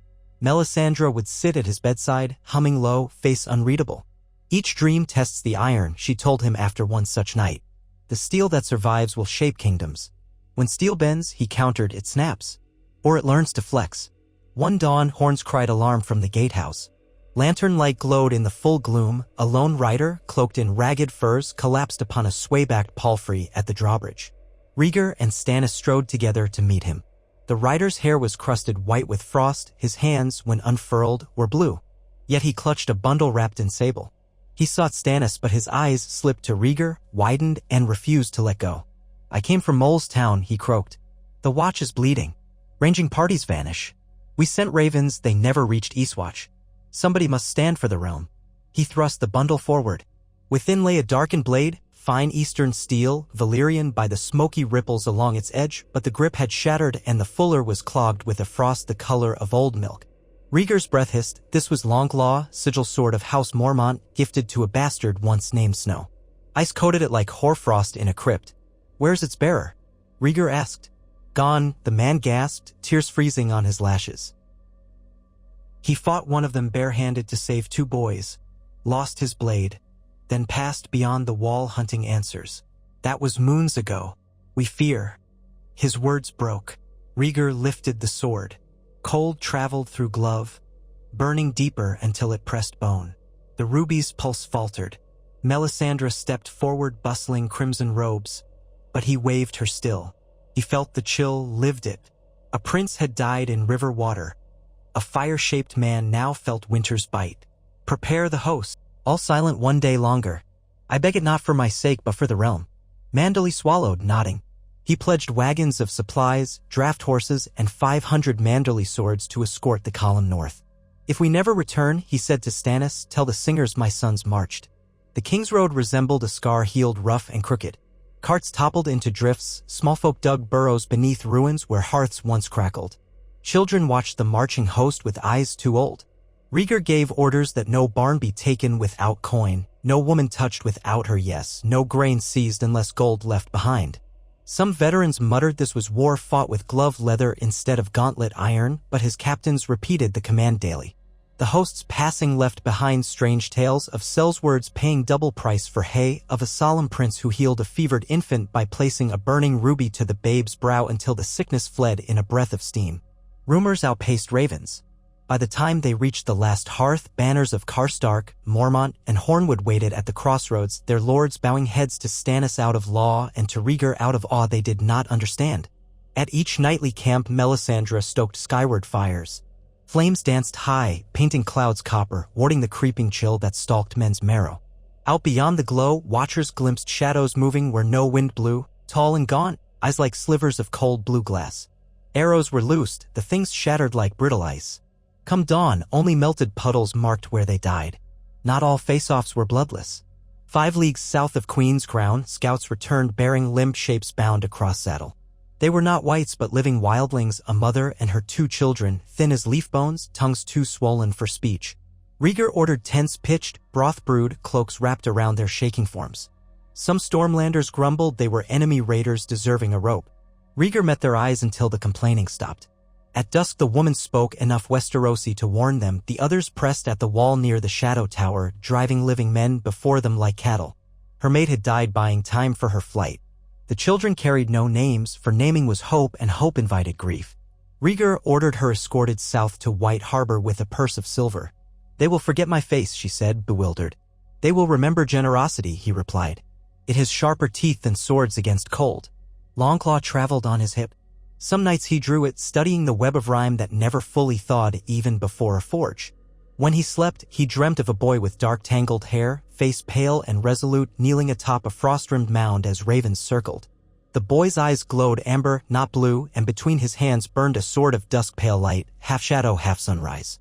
Melisandre would sit at his bedside, humming low, face unreadable. Each dream tests the iron, she told him after one such night. The steel that survives will shape kingdoms. When steel bends, he countered, it snaps. Or it learns to flex. One dawn, horns cried alarm from the gatehouse. Lantern light glowed in the full gloom. A lone rider, cloaked in ragged furs, collapsed upon a sway-backed palfrey at the drawbridge. Rhaegar and Stannis strode together to meet him. The rider's hair was crusted white with frost, his hands, when unfurled, were blue. Yet he clutched a bundle wrapped in sable. He sought Stannis, but his eyes slipped to Rhaegar, widened, and refused to let go. I came from Mole's Town, he croaked. The watch is bleeding. Ranging parties vanish. We sent ravens, they never reached Eastwatch. Somebody must stand for the realm. He thrust the bundle forward. Within lay a darkened blade, fine eastern steel, Valyrian by the smoky ripples along its edge, but the grip had shattered and the fuller was clogged with a frost the color of old milk. Rhaegar's breath hissed. This was Longclaw, sigil sword of House Mormont, gifted to a bastard once named Snow. Ice coated it like hoarfrost in a crypt. Where's its bearer? Rhaegar asked. Gone, the man gasped, tears freezing on his lashes. He fought one of them barehanded to save 2 boys, lost his blade, then passed beyond the wall hunting answers. That was moons ago. We fear. His words broke. Rhaegar lifted the sword. Cold traveled through glove, burning deeper until it pressed bone. The ruby's pulse faltered. Melisandre stepped forward, bustling crimson robes, but he waved her still. He felt the chill, lived it. A prince had died in river water. A fire-shaped man now felt winter's bite. Prepare the host, all silent one day longer. I beg it not for my sake but for the realm. Manderly swallowed, nodding. He pledged wagons of supplies, draft horses, and 500 Manderly swords to escort the column north. If we never return, he said to Stannis, tell the singers my sons marched. The King's Road resembled a scar healed rough and crooked. Carts toppled into drifts, small folk dug burrows beneath ruins where hearths once crackled. Children watched the marching host with eyes too old. Rhaegar gave orders that no barn be taken without coin, no woman touched without her yes, no grain seized unless gold left behind. Some veterans muttered this was war fought with glove leather instead of gauntlet iron, but his captains repeated the command daily. The hosts passing left behind strange tales of Selzward's paying double price for hay, of a solemn prince who healed a fevered infant by placing a burning ruby to the babe's brow until the sickness fled in a breath of steam. Rumors outpaced ravens. By the time they reached the last hearth, banners of Karstark, Mormont, and Hornwood waited at the crossroads, their lords bowing heads to Stannis out of law and to Rhaegar out of awe they did not understand. At each nightly camp, Melisandre stoked skyward fires. Flames danced high, painting clouds copper, warding the creeping chill that stalked men's marrow. Out beyond the glow, watchers glimpsed shadows moving where no wind blew, tall and gaunt, eyes like slivers of cold blue glass. Arrows were loosed, the things shattered like brittle ice. Come dawn, only melted puddles marked where they died. Not all face-offs were bloodless. 5 leagues south of Queen's Crown, scouts returned bearing limb shapes bound across saddle. They were not wights but living wildlings, a mother and her 2 children, thin as leaf bones, tongues too swollen for speech. Rhaegar ordered tents pitched, broth brewed, cloaks wrapped around their shaking forms. Some Stormlanders grumbled they were enemy raiders deserving a rope. Rhaegar met their eyes until the complaining stopped. At dusk the woman spoke enough Westerosi to warn them, the others pressed at the wall near the Shadow Tower, driving living men before them like cattle. Her mate had died buying time for her flight. The children carried no names, for naming was hope and hope invited grief. Rhaegar ordered her escorted south to White Harbor with a purse of silver. They will forget my face, she said, bewildered. They will remember generosity, he replied. It has sharper teeth than swords against cold. Longclaw traveled on his hip. Some nights he drew it, studying the web of rhyme that never fully thawed even before a forge. When he slept, he dreamt of a boy with dark tangled hair, face pale and resolute, kneeling atop a frost-rimmed mound as ravens circled. The boy's eyes glowed amber, not blue, and between his hands burned a sword of dusk-pale light, half shadow, half sunrise.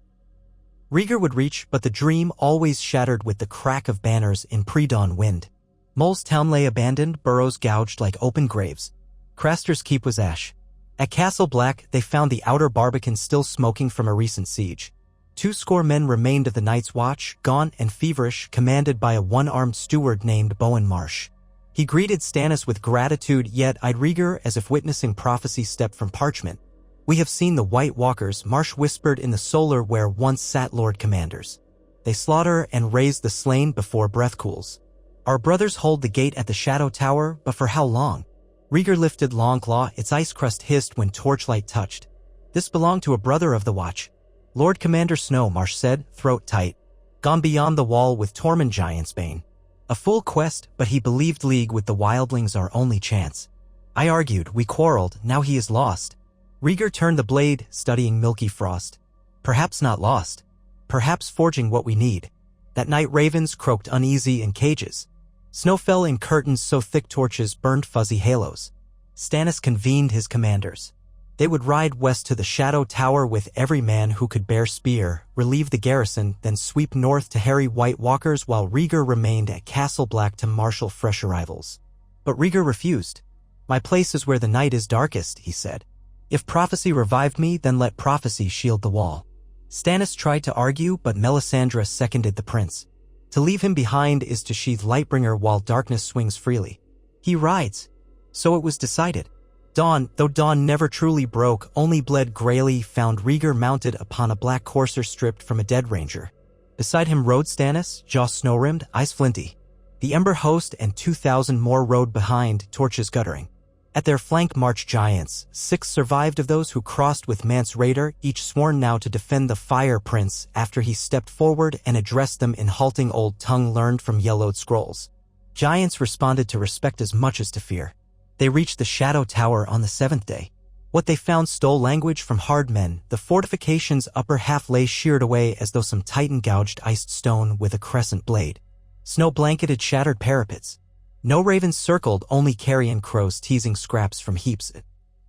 Rhaegar would reach, but the dream always shattered with the crack of banners in pre-dawn wind. Mole's town lay abandoned, burrows gouged like open graves. Craster's keep was ash. At Castle Black, they found the outer barbican still smoking from a recent siege. 200 men remained of the Night's Watch, gaunt and feverish, commanded by a one-armed steward named Bowen Marsh. He greeted Stannis with gratitude, yet eyed Rhaegar as if witnessing prophecy stepped from parchment. We have seen the White Walkers, Marsh whispered, in the solar where once sat Lord Commanders. They slaughter and raise the slain before breath cools. Our brothers hold the gate at the Shadow Tower, but for how long? Rhaegar lifted Longclaw, its ice crust hissed when torchlight touched. This belonged to a brother of the Watch. Lord Commander Snow, Marsh said, throat tight. Gone beyond the wall with Tormund Giantsbane. A full quest, but he believed league with the wildlings our only chance. I argued, we quarreled, now he is lost. Rhaegar turned the blade, studying milky frost. Perhaps not lost. Perhaps forging what we need. That night ravens croaked uneasy in cages. Snow fell in curtains so thick torches burned fuzzy halos. Stannis convened his commanders. They would ride west to the Shadow Tower with every man who could bear spear, relieve the garrison, then sweep north to harry White Walkers while Rhaegar remained at Castle Black to marshal fresh arrivals. But Rhaegar refused. My place is where the night is darkest, he said. If prophecy revived me, then let prophecy shield the wall. Stannis tried to argue, but Melisandre seconded the prince. To leave him behind is to sheathe Lightbringer while darkness swings freely. He rides. So it was decided. Dawn, though dawn never truly broke, only bled grayly, found Rhaegar mounted upon a black courser stripped from a dead ranger. Beside him rode Stannis, jaw snow-rimmed, eyes flinty. The Ember host and 2,000 more rode behind, torches guttering. At their flank marched giants. 6 survived of those who crossed with Mance Rayder, each sworn now to defend the Fire Prince after he stepped forward and addressed them in halting old tongue learned from yellowed scrolls. Giants responded to respect as much as to fear. They reached the Shadow Tower on the 7th day. What they found stole language from hard men. The fortification's upper half lay sheared away as though some titan gouged iced stone with a crescent blade. Snow blanketed shattered parapets. No ravens circled, only carrion crows teasing scraps from heaps.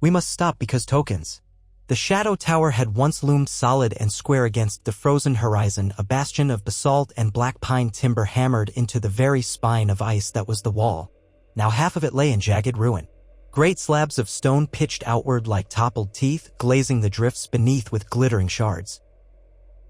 We must stop because tokens. The Shadow Tower had once loomed solid and square against the frozen horizon, a bastion of basalt and black pine timber hammered into the very spine of ice that was the wall. Now half of it lay in jagged ruin. Great slabs of stone pitched outward like toppled teeth, glazing the drifts beneath with glittering shards.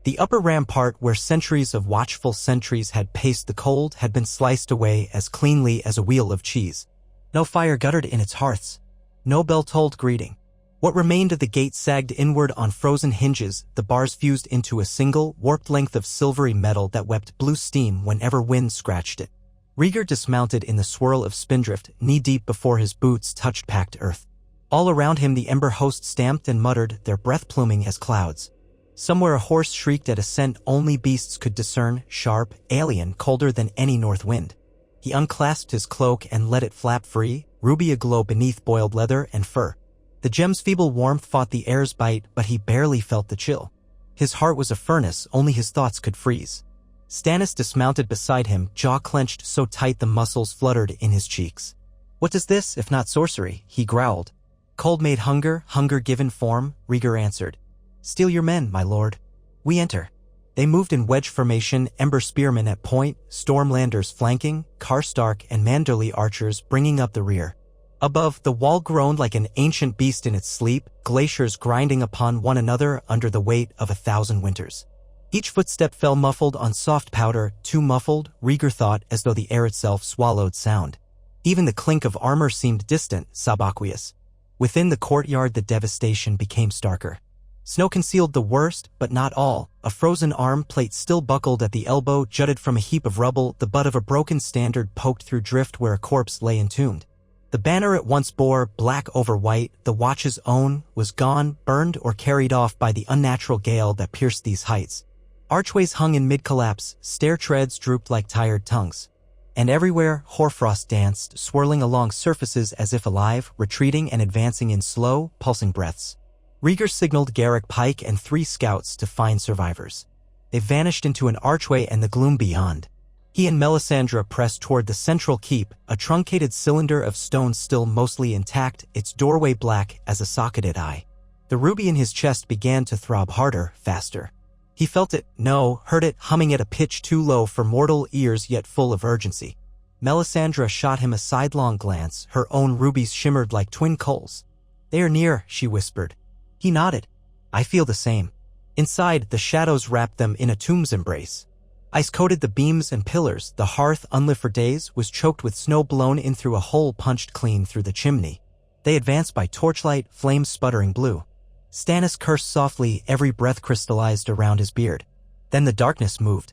The upper rampart, where centuries of watchful sentries had paced the cold, had been sliced away as cleanly as a wheel of cheese. No fire guttered in its hearths. No bell tolled greeting. What remained of the gate sagged inward on frozen hinges, the bars fused into a single, warped length of silvery metal that wept blue steam whenever wind scratched it. Rhaegar dismounted in the swirl of spindrift, knee-deep before his boots touched packed earth. All around him the ember host stamped and muttered, their breath pluming as clouds. Somewhere a horse shrieked at a scent only beasts could discern, sharp, alien, colder than any north wind. He unclasped his cloak and let it flap free, ruby aglow beneath boiled leather and fur. The gem's feeble warmth fought the air's bite, but he barely felt the chill. His heart was a furnace only his thoughts could freeze. Stannis dismounted beside him, jaw clenched so tight the muscles fluttered in his cheeks. "What is this, if not sorcery?" he growled. "Cold made hunger, hunger given form," Rhaegar answered. "Steel your men, my lord." "We enter." They moved in wedge formation, ember spearmen at point, stormlanders flanking, Karstark and Manderly archers bringing up the rear. Above, the wall groaned like an ancient beast in its sleep, glaciers grinding upon one another under the weight of 1,000 winters. Each footstep fell muffled on soft powder, too muffled, Rhaegar thought, as though the air itself swallowed sound. Even the clink of armor seemed distant, subaqueous. Within the courtyard the devastation became starker. Snow concealed the worst, but not all. A frozen arm plate still buckled at the elbow jutted from a heap of rubble, the butt of a broken standard poked through drift where a corpse lay entombed. The banner it once bore, black over white, the watch's own, was gone, burned or carried off by the unnatural gale that pierced these heights. Archways hung in mid-collapse, stair treads drooped like tired tongues. And everywhere, hoarfrost danced, swirling along surfaces as if alive, retreating and advancing in slow, pulsing breaths. Rhaegar signaled Garrick Pike and 3 scouts to find survivors. They vanished into an archway and the gloom beyond. He and Melisandre pressed toward the central keep, a truncated cylinder of stone still mostly intact, its doorway black as a socketed eye. The ruby in his chest began to throb harder, faster. He felt it, no, heard it, humming at a pitch too low for mortal ears yet full of urgency. Melisandre shot him a sidelong glance, her own rubies shimmered like twin coals. "They are near," she whispered. He nodded. "I feel the same." Inside, the shadows wrapped them in a tomb's embrace. Ice coated the beams and pillars, the hearth, unlit for days, was choked with snow blown in through a hole punched clean through the chimney. They advanced by torchlight, flames sputtering blue. Stannis cursed softly, every breath crystallized around his beard. Then the darkness moved.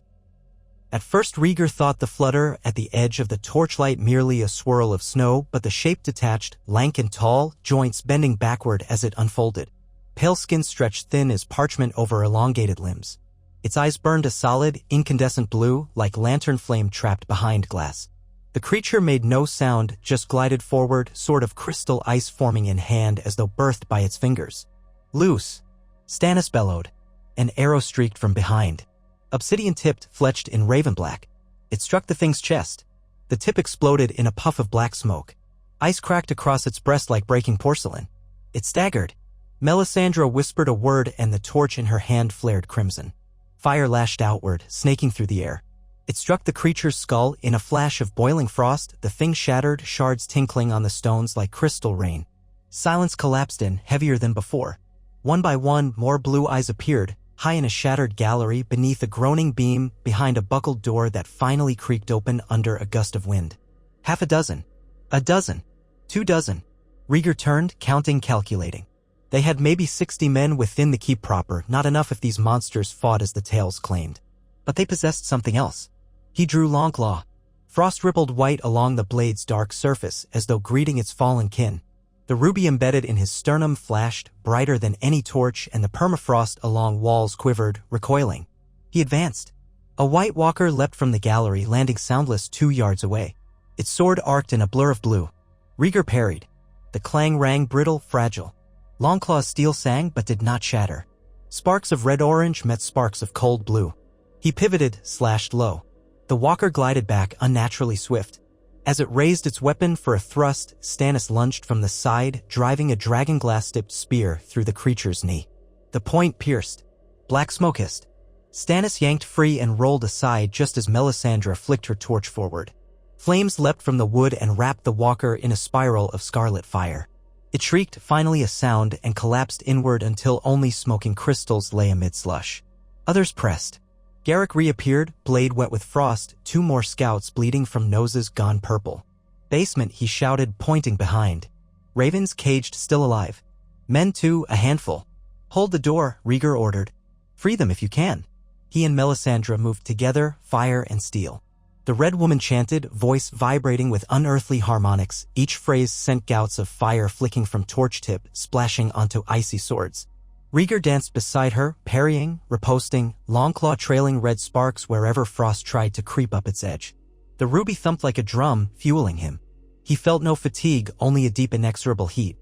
At first Rhaegar thought the flutter at the edge of the torchlight merely a swirl of snow, but the shape detached, lank and tall, joints bending backward as it unfolded. Pale skin stretched thin as parchment over elongated limbs. Its eyes burned a solid, incandescent blue, like lantern flame trapped behind glass. The creature made no sound, just glided forward, sort of crystal ice forming in hand as though birthed by its fingers. "Loose!" Stannis bellowed. An arrow streaked from behind. Obsidian-tipped, fletched in raven black. It struck the thing's chest. The tip exploded in a puff of black smoke. Ice cracked across its breast like breaking porcelain. It staggered. Melisandre whispered a word and the torch in her hand flared crimson. Fire lashed outward, snaking through the air. It struck the creature's skull in a flash of boiling frost, the thing shattered, shards tinkling on the stones like crystal rain. Silence collapsed in, heavier than before. One by one, more blue eyes appeared, high in a shattered gallery, beneath a groaning beam, behind a buckled door that finally creaked open under a gust of wind. Half a dozen. A dozen. 2 dozen. Rhaegar turned, counting, calculating. They had maybe 60 men within the keep proper, not enough if these monsters fought as the tales claimed. But they possessed something else. He drew Longclaw. Frost rippled white along the blade's dark surface, as though greeting its fallen kin. The ruby embedded in his sternum flashed, brighter than any torch, and the permafrost along walls quivered, recoiling. He advanced. A white walker leapt from the gallery, landing soundless 2 yards away. Its sword arced in a blur of blue. Rhaegar parried. The clang rang brittle, fragile. Longclaw's steel sang but did not shatter. Sparks of red-orange met sparks of cold blue. He pivoted, slashed low. The walker glided back, unnaturally swift. As it raised its weapon for a thrust, Stannis lunged from the side, driving a dragonglass-tipped spear through the creature's knee. The point pierced. Black smoke hissed. Stannis yanked free and rolled aside just as Melisandre flicked her torch forward. Flames leapt from the wood and wrapped the walker in a spiral of scarlet fire. It shrieked, finally a sound, and collapsed inward until only smoking crystals lay amid slush. Others pressed. Garrick reappeared, blade wet with frost, 2 more scouts bleeding from noses gone purple. "Basement," he shouted, pointing behind. Ravens caged, still alive. Men too, a handful. Hold the door, Rhaegar ordered. Free them if you can. He and Melisandre moved together, fire and steel. The Red Woman chanted, voice vibrating with unearthly harmonics. Each phrase sent gouts of fire flicking from torch tip, splashing onto icy swords. Rhaegar danced beside her, parrying, riposting, Longclaw trailing red sparks wherever frost tried to creep up its edge. The ruby thumped like a drum, fueling him. He felt no fatigue, only a deep inexorable heat.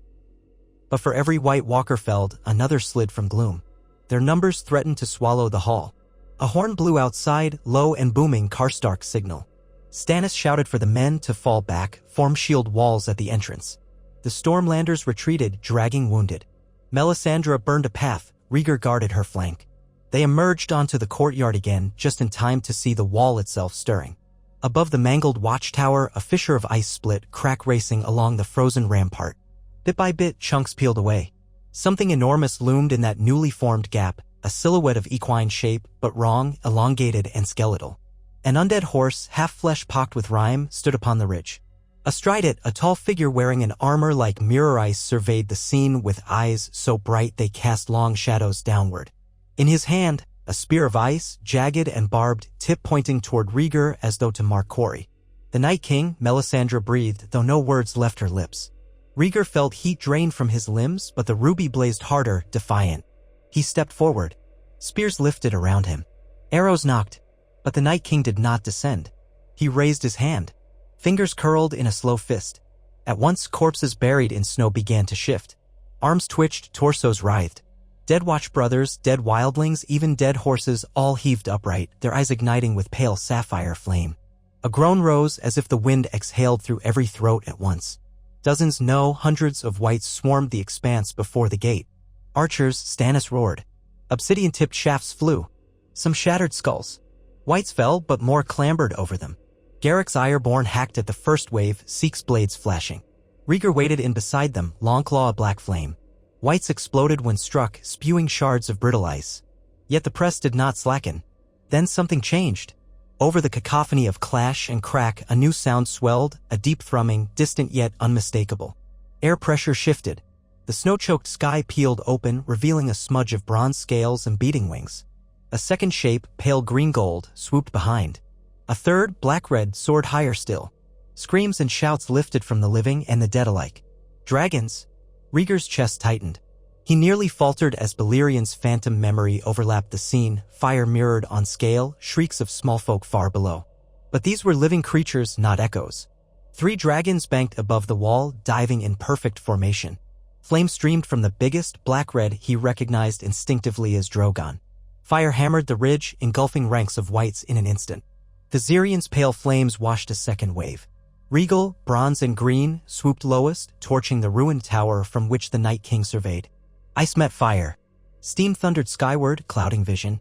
But for every White Walker felled, another slid from gloom. Their numbers threatened to swallow the hall. A horn blew outside, low and booming Karstark signal. Stannis shouted for the men to fall back, form shield walls at the entrance. The Stormlanders retreated, dragging wounded. Melisandre burned a path, Rhaegar guarded her flank. They emerged onto the courtyard again, just in time to see the wall itself stirring. Above the mangled watchtower, a fissure of ice split, crack racing along the frozen rampart. Bit by bit, chunks peeled away. Something enormous loomed in that newly formed gap, a silhouette of equine shape, but wrong, elongated and skeletal. An undead horse, half flesh pocked with rime, stood upon the ridge. Astride it, a tall figure wearing an armor like mirror ice surveyed the scene with eyes so bright they cast long shadows downward. In his hand, a spear of ice, jagged and barbed, tip pointing toward Rhaegar as though to mark quarry. The Night King, Melisandre breathed, though no words left her lips. Rhaegar felt heat drain from his limbs, but the ruby blazed harder, defiant. He stepped forward. Spears lifted around him. Arrows knocked, but the Night King did not descend. He raised his hand. Fingers curled in a slow fist. At once, corpses buried in snow began to shift. Arms twitched, torsos writhed. Dead Watch brothers, dead wildlings, even dead horses all heaved upright, their eyes igniting with pale sapphire flame. A groan rose as if the wind exhaled through every throat at once. Dozens, no, hundreds of wights swarmed the expanse before the gate. Archers, Stannis roared. Obsidian-tipped shafts flew. Some shattered skulls. Wights fell, but more clambered over them. Garrick's Ireborn hacked at the first wave, Seek's blades flashing. Rhaegar waited in beside them, Longclaw a black flame. Wights exploded when struck, spewing shards of brittle ice. Yet the press did not slacken. Then something changed. Over the cacophony of clash and crack, a new sound swelled, a deep thrumming, distant yet unmistakable. Air pressure shifted. The snow-choked sky peeled open, revealing a smudge of bronze scales and beating wings. A second shape, pale green-gold, swooped behind. A third, black-red, soared higher still. Screams and shouts lifted from the living and the dead alike. Dragons! Rhaegar's chest tightened. He nearly faltered as Balerian's phantom memory overlapped the scene, fire mirrored on scale, shrieks of small folk far below. But these were living creatures, not echoes. 3 dragons banked above the wall, diving in perfect formation. Flame streamed from the biggest, black-red he recognized instinctively as Drogon. Fire hammered the ridge, engulfing ranks of wights in an instant. Viserions' pale flames washed a second wave. Regal, bronze and green, swooped lowest, torching the ruined tower from which the Night King surveyed. Ice met fire. Steam thundered skyward, clouding vision.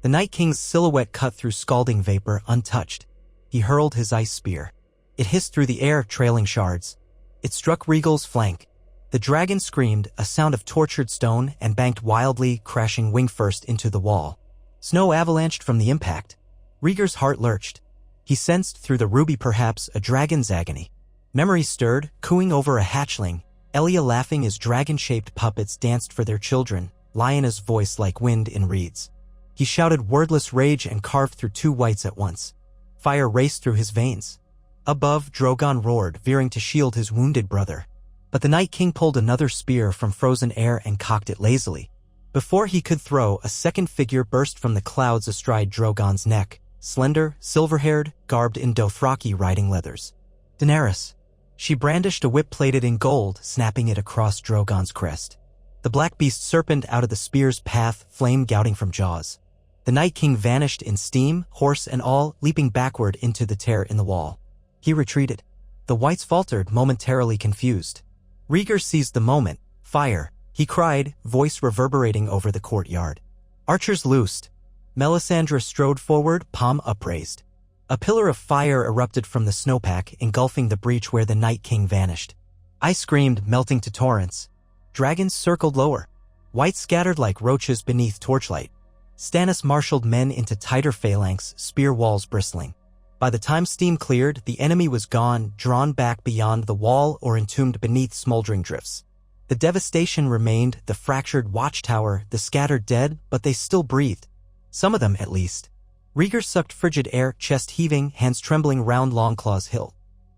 The Night King's silhouette cut through scalding vapor, untouched. He hurled his ice spear. It hissed through the air, trailing shards. It struck Regal's flank. The dragon screamed, a sound of tortured stone, and banked wildly, crashing wing-first into the wall. Snow avalanched from the impact. Rhaegar's heart lurched. He sensed through the ruby perhaps a dragon's agony. Memories stirred, cooing over a hatchling. Elia laughing as dragon-shaped puppets danced for their children, Lyanna's voice like wind in reeds. He shouted wordless rage and carved through 2 wights at once. Fire raced through his veins. Above, Drogon roared, veering to shield his wounded brother. But the Night King pulled another spear from frozen air and cocked it lazily. Before he could throw, a second figure burst from the clouds astride Drogon's neck, slender, silver-haired, garbed in Dothraki riding leathers. Daenerys. She brandished a whip plated in gold, snapping it across Drogon's crest. The black beast serpented out of the spear's path, flame gouting from jaws. The Night King vanished in steam, horse and all, leaping backward into the tear in the wall. He retreated. The wights faltered, momentarily confused. Rhaegar seized the moment. Fire, he cried, voice reverberating over the courtyard. Archers loosed. Melisandre strode forward, palm upraised. A pillar of fire erupted from the snowpack, engulfing the breach where the Night King vanished. Ice screamed, melting to torrents. Dragons circled lower. Wights scattered like roaches beneath torchlight. Stannis marshaled men into tighter phalanx, spear walls bristling. By the time steam cleared, the enemy was gone, drawn back beyond the wall or entombed beneath smoldering drifts. The devastation remained, the fractured watchtower, the scattered dead, but they still breathed. Some of them, at least. Rhaegar sucked frigid air, chest heaving, hands trembling round Longclaw's hilt.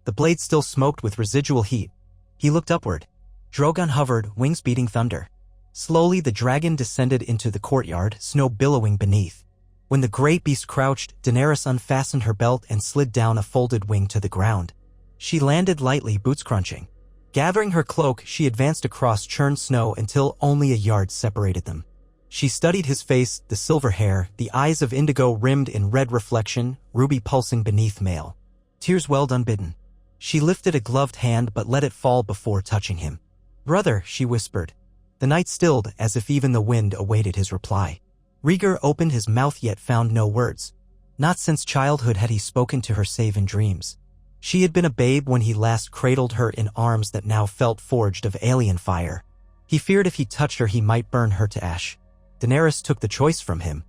The blade still smoked with residual heat. He looked upward. Drogon hovered, wings beating thunder. Slowly the dragon descended into the courtyard, snow billowing beneath. When the great beast crouched, Daenerys unfastened her belt and slid down a folded wing to the ground. She landed lightly, boots crunching. Gathering her cloak, she advanced across churned snow until only a yard separated them. She studied his face, the silver hair, the eyes of indigo rimmed in red reflection, ruby pulsing beneath mail. Tears welled unbidden. She lifted a gloved hand but let it fall before touching him. "Brother," she whispered. The night stilled, as if even the wind awaited his reply. Rhaegar opened his mouth yet found no words. Not since childhood had he spoken to her save in dreams. She had been a babe when he last cradled her in arms that now felt forged of alien fire. He feared if he touched her he might burn her to ash. Daenerys took the choice from him.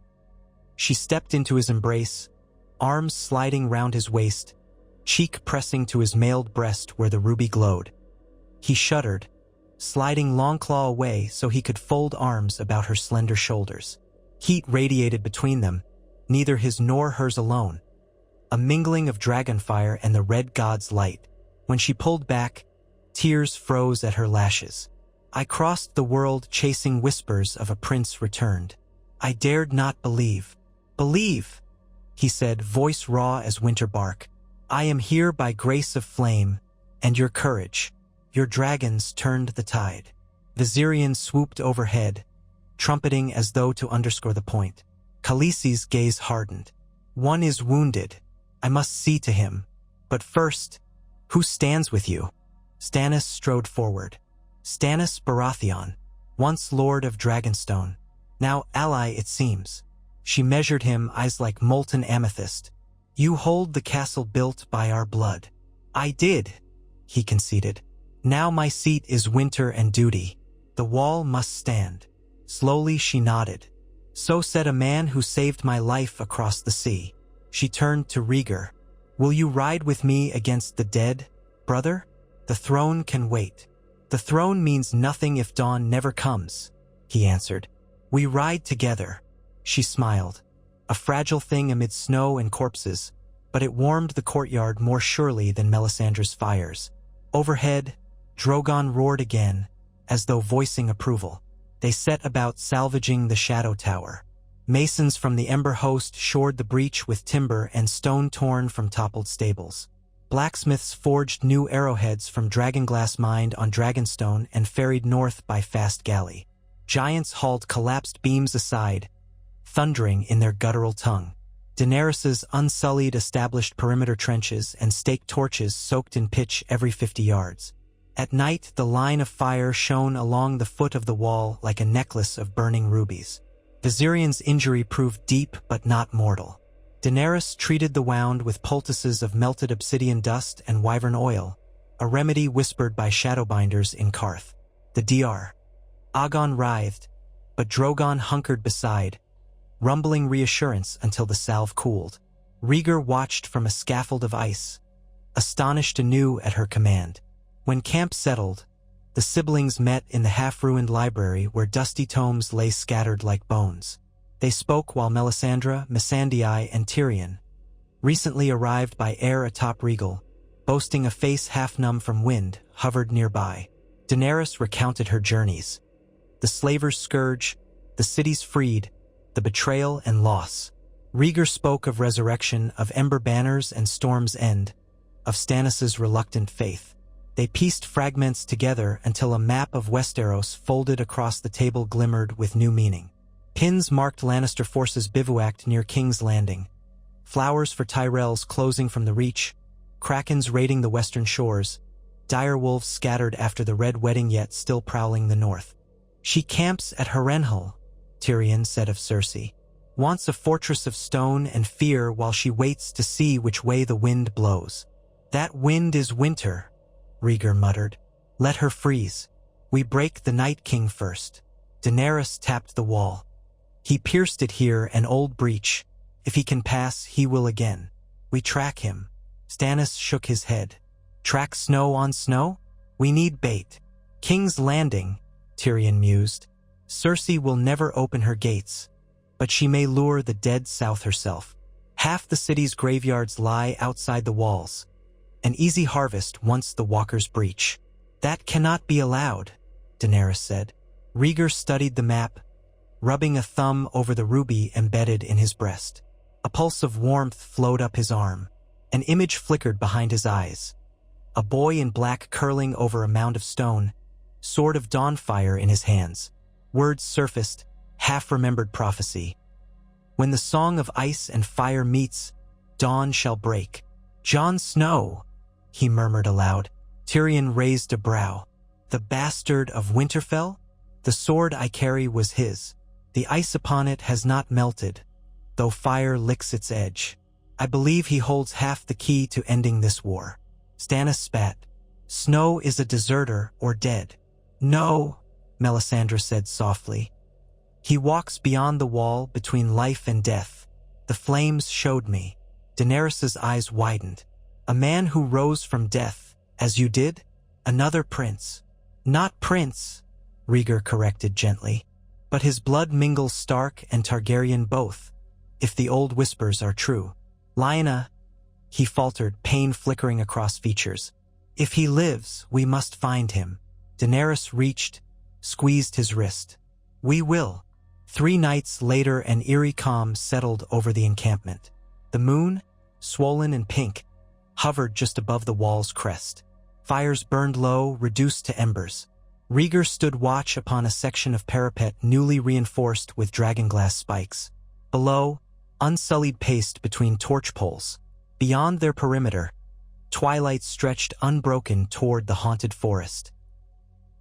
She stepped into his embrace, arms sliding round his waist, cheek pressing to his mailed breast where the ruby glowed. He shuddered, sliding Longclaw away so he could fold arms about her slender shoulders. Heat radiated between them, neither his nor hers alone. A mingling of dragonfire and the red god's light. When she pulled back, tears froze at her lashes. "I crossed the world chasing whispers of a prince returned. I dared not believe." "Believe," he said, voice raw as winter bark. "I am here by grace of flame, and your courage. Your dragons turned the tide." Viserion swooped overhead, trumpeting as though to underscore the point. Khaleesi's gaze hardened. "One is wounded. I must see to him. But first, who stands with you?" Stannis strode forward. Stannis Baratheon, once Lord of Dragonstone, now ally it seems. She measured him, eyes like molten amethyst. "You hold the castle built by our blood." "I did," he conceded. "Now my seat is winter and duty. The wall must stand." Slowly she nodded. "So said a man who saved my life across the sea." She turned to Rhaegar. "Will you ride with me against the dead, brother? The throne can wait." "The throne means nothing if dawn never comes," he answered. "We ride together." She smiled. A fragile thing amid snow and corpses, but it warmed the courtyard more surely than Melisandre's fires. Overhead, Drogon roared again, as though voicing approval. They set about salvaging the Shadow Tower. Masons from the Ember Host shored the breach with timber and stone torn from toppled stables. Blacksmiths forged new arrowheads from dragonglass mined on Dragonstone and ferried north by fast galley. Giants hauled collapsed beams aside, thundering in their guttural tongue. Daenerys's unsullied established perimeter trenches and staked torches soaked in pitch every 50 yards. At night, the line of fire shone along the foot of the wall like a necklace of burning rubies. Viserion's injury proved deep but not mortal. Daenerys treated the wound with poultices of melted obsidian dust and wyvern oil, a remedy whispered by shadowbinders in Karth. The Dr. Aegon writhed, but Drogon hunkered beside, rumbling reassurance until the salve cooled. Rhaegar watched from a scaffold of ice, astonished anew at her command. When camp settled, the siblings met in the half-ruined library where dusty tomes lay scattered like bones. They spoke while Melisandre, Missandei, and Tyrion, recently arrived by air atop Rhaegal, boasting a face half-numb from wind, hovered nearby. Daenerys recounted her journeys. The slaver's scourge, the cities freed, the betrayal and loss. Rhaegar spoke of resurrection, of ember banners and storm's end, of Stannis' reluctant faith. They pieced fragments together until a map of Westeros folded across the table glimmered with new meaning. Pins marked Lannister forces bivouacked near King's Landing. Flowers for Tyrells closing from the Reach, krakens raiding the western shores, direwolves scattered after the Red Wedding yet still prowling the north. "She camps at Harrenhal," Tyrion said of Cersei. "Wants a fortress of stone and fear while she waits to see which way the wind blows." "That wind is winter," Rhaegar muttered. "Let her freeze. We break the Night King first." Daenerys tapped the wall. "He pierced it here, an old breach. If he can pass, he will again. We track him." Stannis shook his head. "Track snow on snow? We need bait. King's Landing, Tyrion mused. Cersei will never open her gates, but she may lure the dead south herself. Half the city's graveyards lie outside the walls. An easy harvest once the walkers breach. That cannot be allowed, Daenerys said. Rhaegar studied the map, rubbing a thumb over the ruby embedded in his breast. A pulse of warmth flowed up his arm. An image flickered behind his eyes. A boy in black curling over a mound of stone, sword of dawnfire in his hands. Words surfaced, half-remembered prophecy. When the song of ice and fire meets, dawn shall break. Jon Snow, he murmured aloud. Tyrion raised a brow. The bastard of Winterfell? The sword I carry was his. The ice upon it has not melted, though fire licks its edge. I believe he holds half the key to ending this war. Stannis spat. Snow is a deserter or dead. No, Melisandre said softly. He walks beyond the wall between life and death. The flames showed me. Daenerys' eyes widened. A man who rose from death, as you did? Another prince. Not prince, Rhaegar corrected gently. But his blood mingles Stark and Targaryen both, if the old whispers are true. Lyanna, he faltered, pain flickering across features. If he lives, we must find him. Daenerys reached, squeezed his wrist. We will. 3 nights later, an eerie calm settled over the encampment. The moon, swollen and pink, hovered just above the wall's crest. Fires burned low, reduced to embers. Rhaegar stood watch upon a section of parapet newly reinforced with dragonglass spikes. Below, unsullied paste between torch poles. Beyond their perimeter, twilight stretched unbroken toward the haunted forest.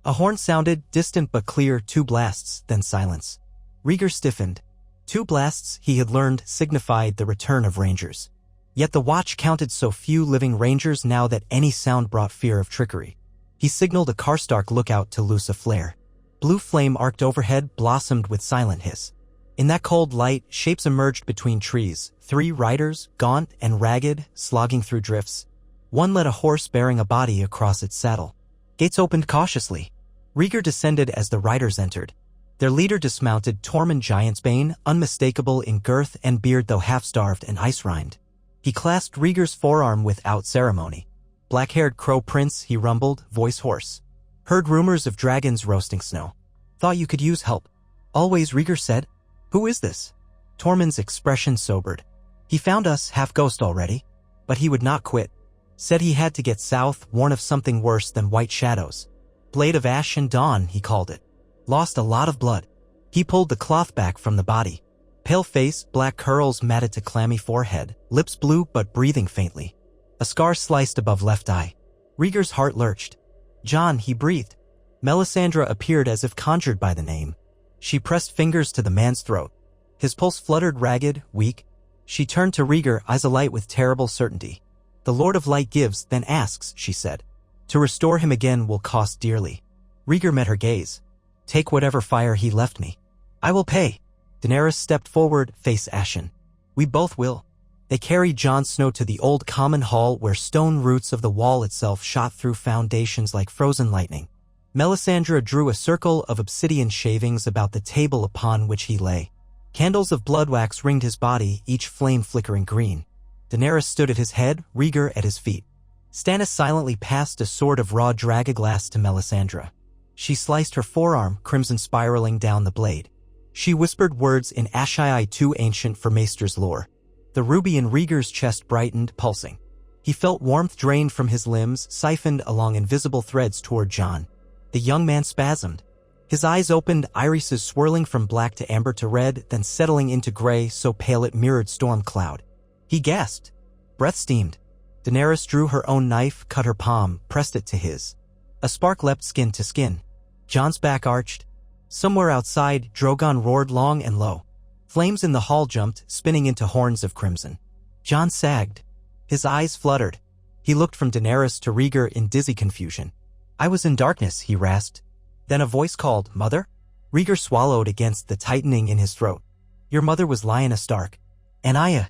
A horn sounded, distant but clear, 2 blasts, then silence. Rhaegar stiffened. 2 blasts, he had learned, signified the return of rangers. Yet the watch counted so few living rangers now that any sound brought fear of trickery. He signaled a Karstark lookout to loose a flare. Blue flame arced overhead, blossomed with silent hiss. In that cold light, shapes emerged between trees. 3 riders, gaunt and ragged, slogging through drifts. One led a horse bearing a body across its saddle. Gates opened cautiously. Rhaegar descended as the riders entered. Their leader dismounted, Tormund Giantsbane, unmistakable in girth and beard though half-starved and ice-rimed. He clasped Rhaegar's forearm without ceremony. Black-haired crow prince, he rumbled, voice hoarse. Heard rumors of dragons roasting snow. Thought you could use help. Always, Rhaegar said. Who is this? Tormund's expression sobered. He found us half-ghost already, but he would not quit. Said he had to get south, warned of something worse than white shadows. Blade of ash and dawn, he called it. Lost a lot of blood. He pulled the cloth back from the body. Pale face, black curls matted to clammy forehead, lips blue but breathing faintly. A scar sliced above left eye. Rhaegar's heart lurched. Jon, he breathed. Melisandre appeared as if conjured by the name. She pressed fingers to the man's throat. His pulse fluttered, ragged, weak. She turned to Rhaegar, eyes alight with terrible certainty. The Lord of Light gives, then asks, she said. To restore him again will cost dearly. Rhaegar met her gaze. Take whatever fire he left me. I will pay. Daenerys stepped forward, face ashen. We both will. They carried Jon Snow to the old common hall where stone roots of the wall itself shot through foundations like frozen lightning. Melisandre drew a circle of obsidian shavings about the table upon which he lay. Candles of blood wax ringed his body, each flame flickering green. Daenerys stood at his head, Rhaegar at his feet. Stannis silently passed a sword of raw dragonglass to Melisandre. She sliced her forearm, crimson spiraling down the blade. She whispered words in Ashai too ancient for Maester's lore. The ruby in Rhaegar's chest brightened, pulsing. He felt warmth drained from his limbs, siphoned along invisible threads toward Jon. The young man spasmed. His eyes opened, irises swirling from black to amber to red, then settling into gray so pale it mirrored storm cloud. He gasped. Breath steamed. Daenerys drew her own knife, cut her palm, pressed it to his. A spark leapt skin to skin. Jon's back arched. Somewhere outside, Drogon roared long and low. Flames in the hall jumped, spinning into horns of crimson. Jon sagged. His eyes fluttered. He looked from Daenerys to Rhaegar in dizzy confusion. I was in darkness, he rasped. Then a voice called, Mother? Rhaegar swallowed against the tightening in his throat. Your mother was Lyanna Stark. And I.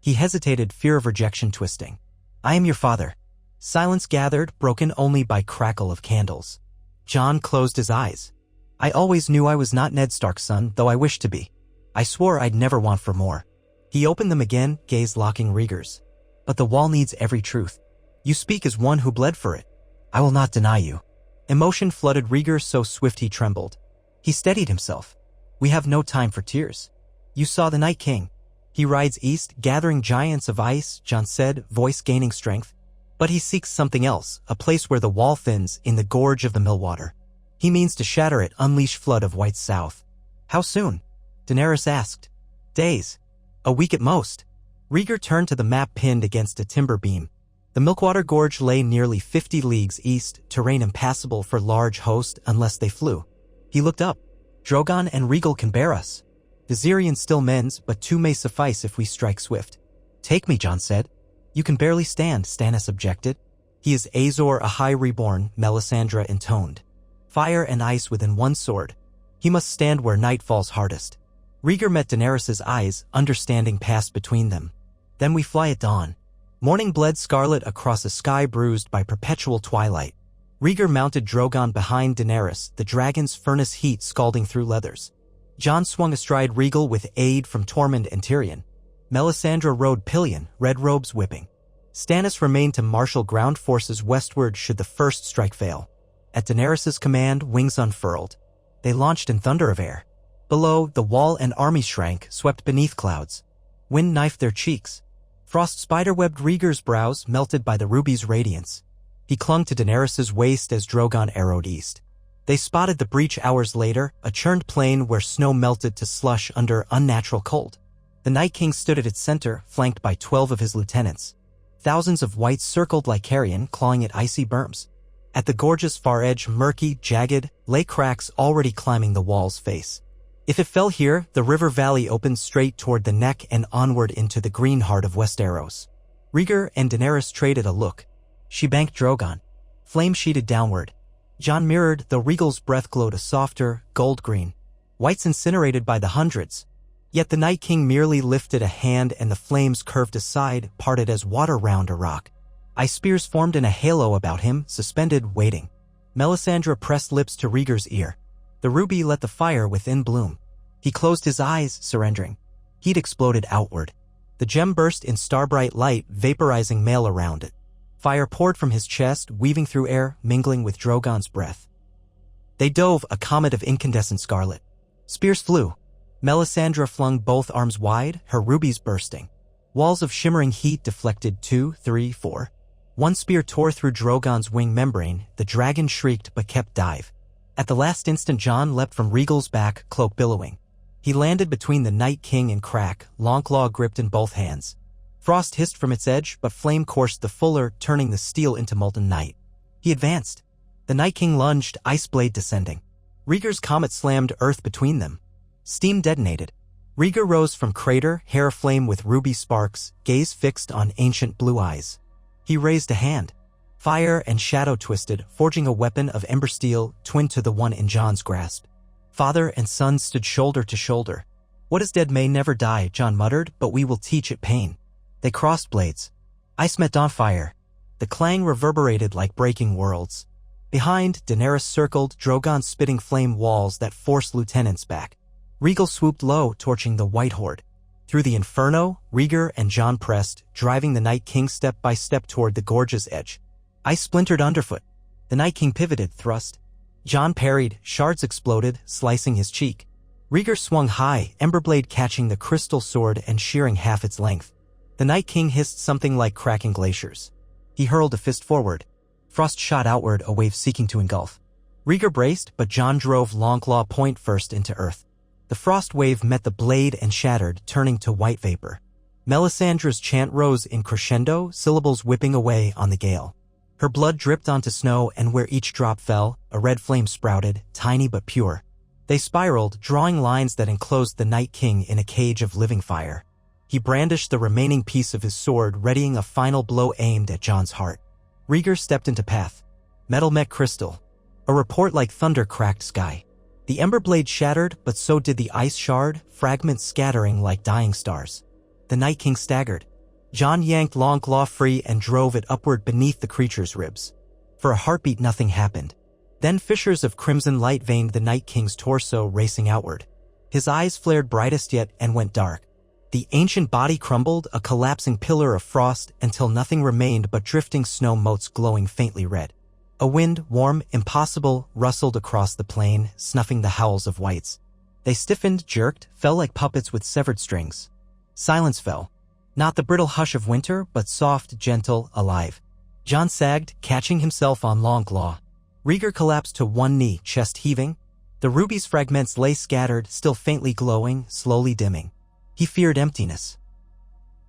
He hesitated, fear of rejection twisting. I am your father. Silence gathered, broken only by crackle of candles. Jon closed his eyes. I always knew I was not Ned Stark's son, though I wished to be. I swore I'd never want for more. He opened them again, gaze locking Rhaegar's. But the wall needs every truth. You speak as one who bled for it. I will not deny you. Emotion flooded Rhaegar so swift he trembled. He steadied himself. We have no time for tears. You saw the Night King. He rides east, gathering giants of ice, Jon said, voice gaining strength. But he seeks something else, a place where the wall thins in the gorge of the Millwater. He means to shatter it, unleash flood of white south. How soon? Daenerys asked. Days. A week at most. Rhaegar turned to the map pinned against a timber beam. The Milkwater Gorge lay nearly 50 leagues east, terrain impassable for large hosts unless they flew. He looked up. Drogon and Rhaegal can bear us. Viserion still mends, but 2 may suffice if we strike swift. Take me, Jon said. You can barely stand, Stannis objected. He is Azor, a high reborn, Melisandre intoned. Fire and ice within one sword. He must stand where night falls hardest. Rhaegar met Daenerys' eyes, understanding passed between them. Then we fly at dawn. Morning bled scarlet across a sky bruised by perpetual twilight. Rhaegar mounted Drogon behind Daenerys, the dragon's furnace heat scalding through leathers. Jon swung astride Rhaegal with aid from Tormund and Tyrion. Melisandre rode pillion, red robes whipping. Stannis remained to marshal ground forces westward should the first strike fail. At Daenerys' command, wings unfurled. They launched in thunder of air. Below, the wall and army shrank, swept beneath clouds. Wind knifed their cheeks. Frost spiderwebbed Rhaegar's brows, melted by the ruby's radiance. He clung to Daenerys' waist as Drogon arrowed east. They spotted the breach hours later, a churned plain where snow melted to slush under unnatural cold. The Night King stood at its center, flanked by 12 of his lieutenants. Thousands of whites circled like carrion, clawing at icy berms. At the gorge's far edge, murky, jagged, lay cracks already climbing the wall's face. If it fell here, the river valley opened straight toward the neck and onward into the green heart of Westeros. Rhaegar and Daenerys traded a look. She banked Drogon. Flame sheeted downward. Jon mirrored, though Rhaegal's breath glowed a softer, gold-green. Whites incinerated by the hundreds. Yet the Night King merely lifted a hand and the flames curved aside, parted as water round a rock. Ice spears formed in a halo about him, suspended, waiting. Melisandre pressed lips to Rhaegar's ear. The ruby let the fire within bloom. He closed his eyes, surrendering. Heat exploded outward. The gem burst in starbright light, vaporizing mail around it. Fire poured from his chest, weaving through air, mingling with Drogon's breath. They dove, a comet of incandescent scarlet. Spears flew. Melisandre flung both arms wide, her rubies bursting. Walls of shimmering heat deflected 2, 3, 4. One spear tore through Drogon's wing membrane, the dragon shrieked but kept dive. At the last instant Jon leapt from Rhaegal's back, cloak billowing. He landed between the Night King and Crack, Longclaw gripped in both hands. Frost hissed from its edge, but flame coursed the fuller, turning the steel into molten night. He advanced. The Night King lunged, ice blade descending. Rhaegar's comet slammed earth between them. Steam detonated. Rhaegar rose from crater, hair aflame with ruby sparks, gaze fixed on ancient blue eyes. He raised a hand. Fire and shadow twisted, forging a weapon of ember steel, twin to the one in Jon's grasp. Father and son stood shoulder to shoulder. What is dead may never die, Jon muttered, but we will teach it pain. They crossed blades. Ice met on fire. The clang reverberated like breaking worlds. Behind, Daenerys circled, Drogon spitting flame walls that forced lieutenants back. Rhaegal swooped low, torching the White Horde. Through the inferno, Rhaegar and Jon pressed, driving the Night King step by step toward the gorge's edge. Ice splintered underfoot. The Night King pivoted, thrust. Jon parried, shards exploded, slicing his cheek. Rhaegar swung high, Emberblade catching the crystal sword and shearing half its length. The Night King hissed something like cracking glaciers. He hurled a fist forward. Frost shot outward, a wave seeking to engulf. Rhaegar braced, but Jon drove Longclaw point first into earth. The frost wave met the blade and shattered, turning to white vapor. Melisandre's chant rose in crescendo, syllables whipping away on the gale. Her blood dripped onto snow, and where each drop fell, a red flame sprouted, tiny but pure. They spiraled, drawing lines that enclosed the Night King in a cage of living fire. He brandished the remaining piece of his sword, readying a final blow aimed at Jon's heart. Rhaegar stepped into path. Metal met crystal. A report like thunder cracked sky. The ember blade shattered, but so did the ice shard, fragments scattering like dying stars. The Night King staggered. Jon yanked Longclaw free and drove it upward beneath the creature's ribs. For a heartbeat nothing happened. Then fissures of crimson light veined the Night King's torso, racing outward. His eyes flared brightest yet and went dark. The ancient body crumbled, a collapsing pillar of frost, until nothing remained but drifting snow motes glowing faintly red. A wind, warm, impossible, rustled across the plain, snuffing the howls of wights. They stiffened, jerked, fell like puppets with severed strings. Silence fell. Not the brittle hush of winter, but soft, gentle, alive. Jon sagged, catching himself on long claw. Rhaegar collapsed to one knee, chest heaving. The ruby's fragments lay scattered, still faintly glowing, slowly dimming. He feared emptiness.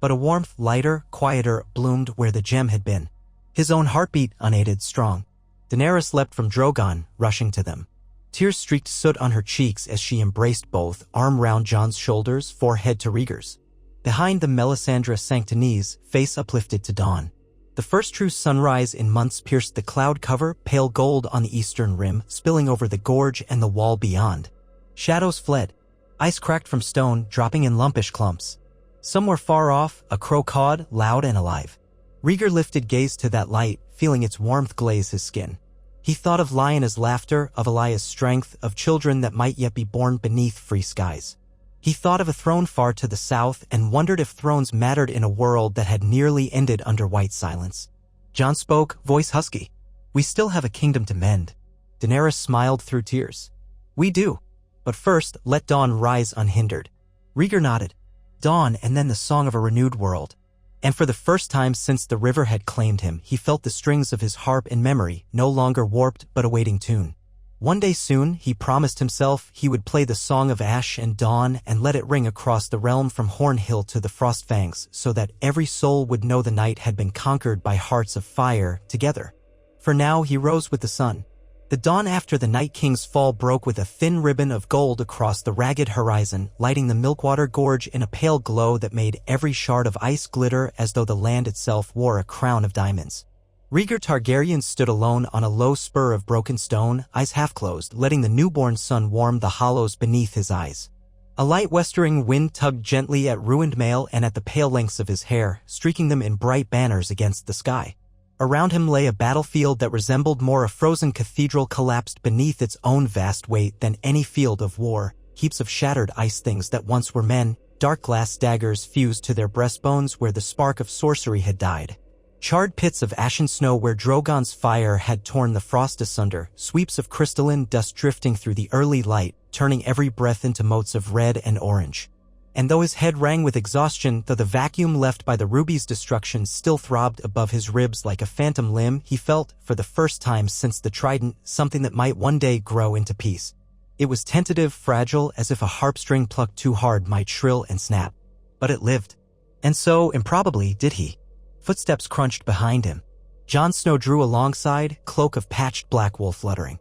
But a warmth, lighter, quieter, bloomed where the gem had been. His own heartbeat, unaided, strong. Daenerys leapt from Drogon, rushing to them. Tears streaked soot on her cheeks as she embraced both, arm round Jon's shoulders, forehead to Rhaegar's. Behind them Melisandre sank to knees, face uplifted to dawn. The first true sunrise in months pierced the cloud cover, pale gold on the eastern rim, spilling over the gorge and the wall beyond. Shadows fled. Ice cracked from stone, dropping in lumpish clumps. Somewhere far off, a crow cawed, loud and alive. Rhaegar lifted gaze to that light, feeling its warmth glaze his skin. He thought of Lyanna's laughter, of Elaya's strength, of children that might yet be born beneath free skies. He thought of a throne far to the south and wondered if thrones mattered in a world that had nearly ended under white silence. Jon spoke, voice husky. "We still have a kingdom to mend." Daenerys smiled through tears. "We do. But first, let dawn rise unhindered." Rhaegar nodded. Dawn, and then the song of a renewed world. And for the first time since the river had claimed him, he felt the strings of his harp in memory, no longer warped but awaiting tune. One day soon, he promised himself, he would play the song of ash and dawn and let it ring across the realm from Horn Hill to the Frostfangs, so that every soul would know the night had been conquered by hearts of fire, together. For now he rose with the sun. The dawn after the Night King's fall broke with a thin ribbon of gold across the ragged horizon, lighting the Milkwater Gorge in a pale glow that made every shard of ice glitter as though the land itself wore a crown of diamonds. Rhaegar Targaryen stood alone on a low spur of broken stone, eyes half-closed, letting the newborn sun warm the hollows beneath his eyes. A light westering wind tugged gently at ruined mail and at the pale lengths of his hair, streaking them in bright banners against the sky. Around him lay a battlefield that resembled more a frozen cathedral collapsed beneath its own vast weight than any field of war, heaps of shattered ice things that once were men, dark glass daggers fused to their breastbones where the spark of sorcery had died. Charred pits of ashen snow where Drogon's fire had torn the frost asunder, sweeps of crystalline dust drifting through the early light, turning every breath into motes of red and orange. And though his head rang with exhaustion, though the vacuum left by the ruby's destruction still throbbed above his ribs like a phantom limb, he felt, for the first time since the trident, something that might one day grow into peace. It was tentative, fragile, as if a harp string plucked too hard might shrill and snap. But it lived. And so, improbably, did he. Footsteps crunched behind him. Jon Snow drew alongside, cloak of patched black wool fluttering.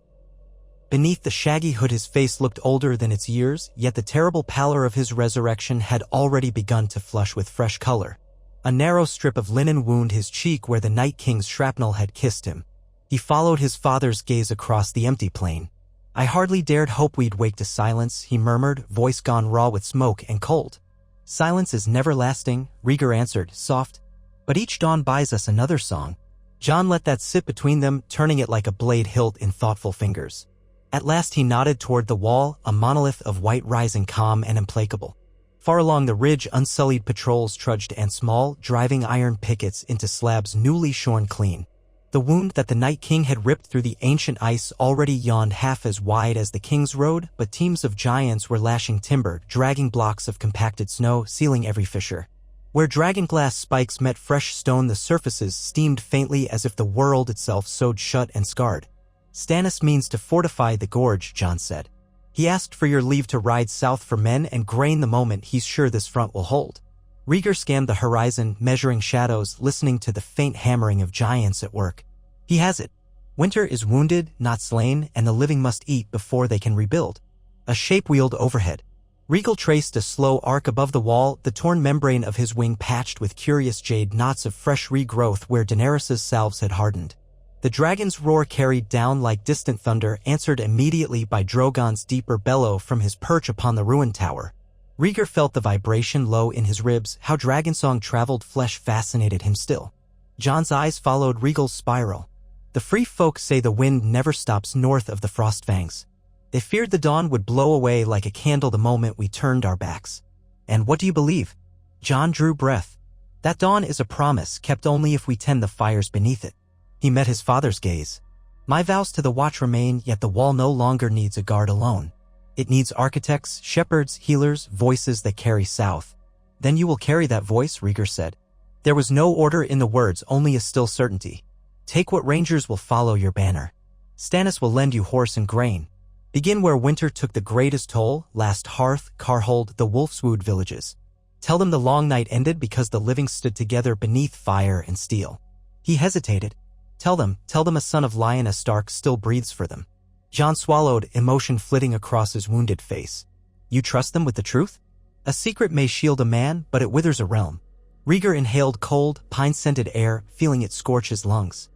Beneath the shaggy hood his face looked older than its years, yet the terrible pallor of his resurrection had already begun to flush with fresh color. A narrow strip of linen wound his cheek where the Night King's shrapnel had kissed him. He followed his father's gaze across the empty plain. "I hardly dared hope we'd wake to silence," he murmured, voice gone raw with smoke and cold. "Silence is never lasting," Rhaegar answered, soft. "But each dawn buys us another song." Jon let that sit between them, turning it like a blade hilt in thoughtful fingers. At last he nodded toward the wall, a monolith of white rising calm and implacable. Far along the ridge unsullied patrols trudged and small, driving iron pickets into slabs newly shorn clean. The wound that the Night King had ripped through the ancient ice already yawned half as wide as the King's Road, but teams of giants were lashing timber, dragging blocks of compacted snow, sealing every fissure. Where dragonglass spikes met fresh stone the surfaces steamed faintly as if the world itself sewed shut and scarred. "Stannis means to fortify the gorge," Jon said. "He asked for your leave to ride south for men and grain the moment he's sure this front will hold." Rhaegar scanned the horizon, measuring shadows, listening to the faint hammering of giants at work. "He has it. Winter is wounded, not slain, and the living must eat before they can rebuild." A shape wheeled overhead. Rhaegar traced a slow arc above the wall, the torn membrane of his wing patched with curious jade knots of fresh regrowth where Daenerys' salves had hardened. The dragon's roar carried down like distant thunder, answered immediately by Drogon's deeper bellow from his perch upon the ruined tower. Rhaegar felt the vibration low in his ribs. How dragonsong traveled flesh fascinated him still. Jon's eyes followed Rhaegar's spiral. The free folk say the wind never stops north of the Frostfangs. They feared the dawn would blow away like a candle the moment we turned our backs. And what do you believe? Jon drew breath. That dawn is a promise kept only if we tend the fires beneath it. He met his father's gaze. My vows to the watch remain, yet the wall no longer needs a guard alone. It needs architects, shepherds, healers, voices that carry south. Then you will carry that voice, Rhaegar said. There was no order in the words, only a still certainty. Take what rangers will follow your banner. Stannis will lend you horse and grain. Begin where winter took the greatest toll, last Hearth, Carhold, the Wolfswood villages. Tell them the long night ended because the living stood together beneath fire and steel. He hesitated. Tell them a son of Lyanna Stark still breathes for them. Jon swallowed, emotion flitting across his wounded face. You trust them with the truth? A secret may shield a man, but it withers a realm. Rhaegar inhaled cold, pine-scented air, feeling it scorch his lungs.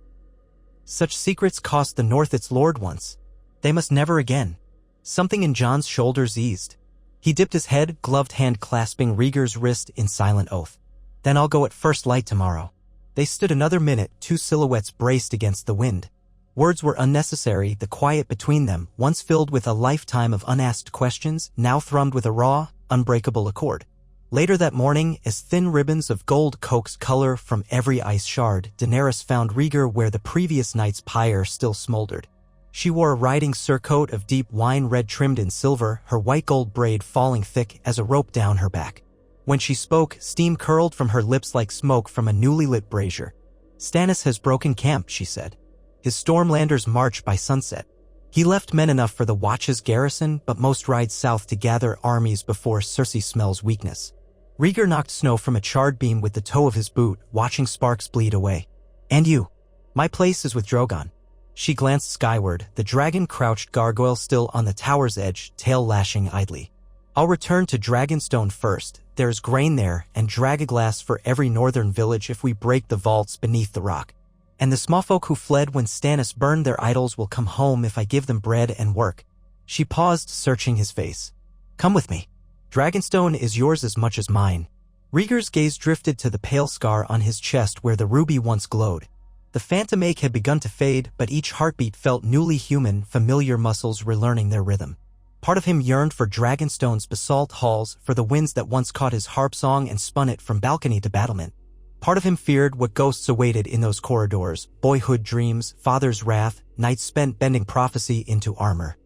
Such secrets cost the North its lord once. They must never again. Something in Jon's shoulders eased. He dipped his head, gloved hand clasping Rhaegar's wrist in silent oath. Then I'll go at first light tomorrow. They stood another minute, two silhouettes braced against the wind. Words were unnecessary, the quiet between them, once filled with a lifetime of unasked questions, now thrummed with a raw, unbreakable accord. Later that morning, as thin ribbons of gold coaxed color from every ice shard, Daenerys found Rhaegar where the previous night's pyre still smoldered. She wore a riding surcoat of deep wine red trimmed in silver, her white gold braid falling thick as a rope down her back. When she spoke, steam curled from her lips like smoke from a newly lit brazier. Stannis has broken camp, she said. His Stormlanders march by sunset. He left men enough for the Watch's garrison, but most ride south to gather armies before Cersei smells weakness. Rhaegar knocked snow from a charred beam with the toe of his boot, watching sparks bleed away. And you? My place is with Drogon. She glanced skyward, the dragon crouched gargoyle still on the tower's edge, tail lashing idly. I'll return to Dragonstone first. There's grain there, and dragaglass for every northern village if we break the vaults beneath the rock. And the smallfolk who fled when Stannis burned their idols will come home if I give them bread and work. She paused, searching his face. Come with me. Dragonstone is yours as much as mine. Rhaegar's gaze drifted to the pale scar on his chest where the ruby once glowed. The phantom ache had begun to fade, but each heartbeat felt newly human, familiar muscles relearning their rhythm. Part of him yearned for Dragonstone's basalt halls, for the winds that once caught his harp song and spun it from balcony to battlement. Part of him feared what ghosts awaited in those corridors, boyhood dreams, father's wrath, nights spent bending prophecy into armor.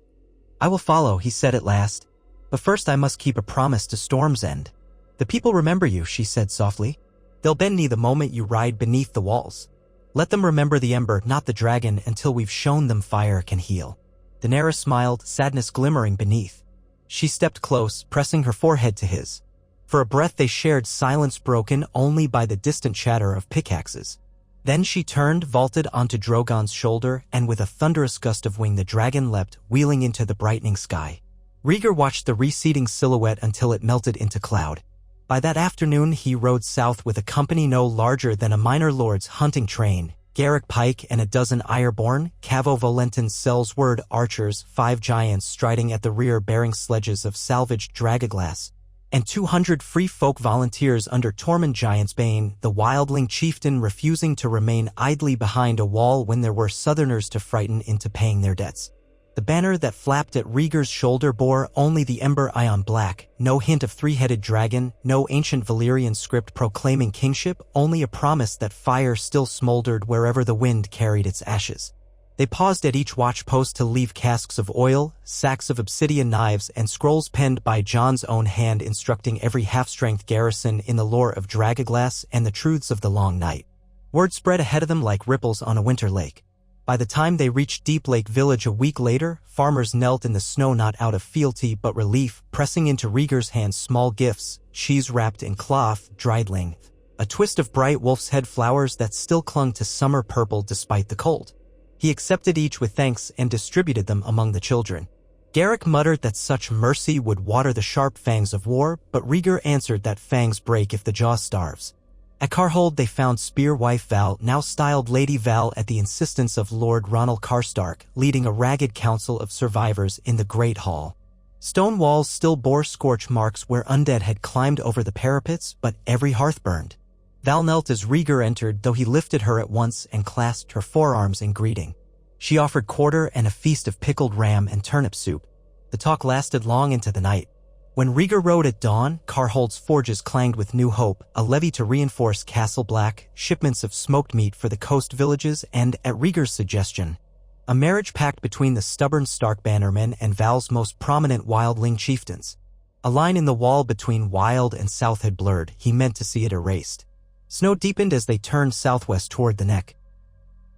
I will follow, he said at last. But first I must keep a promise to Storm's End. The people remember you, she said softly. They'll bend knee the moment you ride beneath the walls. Let them remember the ember, not the dragon, until we've shown them fire can heal. Daenerys smiled, sadness glimmering beneath. She stepped close, pressing her forehead to his. For a breath they shared silence broken only by the distant chatter of pickaxes. Then she turned, vaulted onto Drogon's shoulder, and with a thunderous gust of wing the dragon leapt, wheeling into the brightening sky. Rhaegar watched the receding silhouette until it melted into cloud. By that afternoon he rode south with a company no larger than a minor lord's hunting train, Garrick Pike and a dozen Ironborn, Cavo Volentin's Sellsword archers, 5 giants striding at the rear bearing sledges of salvaged dragaglass, and 200 free folk volunteers under Tormund Giantsbane, the wildling chieftain refusing to remain idly behind a wall when there were southerners to frighten into paying their debts. The banner that flapped at Rhaegar's shoulder bore only the ember ion black, no hint of three-headed dragon, no ancient Valyrian script proclaiming kingship, only a promise that fire still smoldered wherever the wind carried its ashes. They paused at each watchpost to leave casks of oil, sacks of obsidian knives, and scrolls penned by Jon's own hand instructing every half-strength garrison in the lore of Dragaglass and the truths of the long night. Word spread ahead of them like ripples on a winter lake. By the time they reached Deep Lake Village a week later, farmers knelt in the snow not out of fealty but relief, pressing into Rhaegar's hands small gifts, cheese wrapped in cloth, dried length, a twist of bright wolf's head flowers that still clung to summer purple despite the cold. He accepted each with thanks and distributed them among the children. Garrick muttered that such mercy would water the sharp fangs of war, but Rhaegar answered that fangs break if the jaw starves. At Carhold they found Spear Wife Val, now styled Lady Val at the insistence of Lord Ronald Karstark, leading a ragged council of survivors in the Great Hall. Stone walls still bore scorch marks where undead had climbed over the parapets, but every hearth burned. Val knelt as Rhaegar entered, though he lifted her at once and clasped her forearms in greeting. She offered quarter and a feast of pickled ram and turnip soup. The talk lasted long into the night. When Rhaegar rode at dawn, Carhold's forges clanged with new hope, a levy to reinforce Castle Black, shipments of smoked meat for the coast villages, and, at Rhaegar's suggestion, a marriage pact between the stubborn Stark bannermen and Val's most prominent wildling chieftains. A line in the wall between Wild and South had blurred. He meant to see it erased. Snow deepened as they turned southwest toward the neck.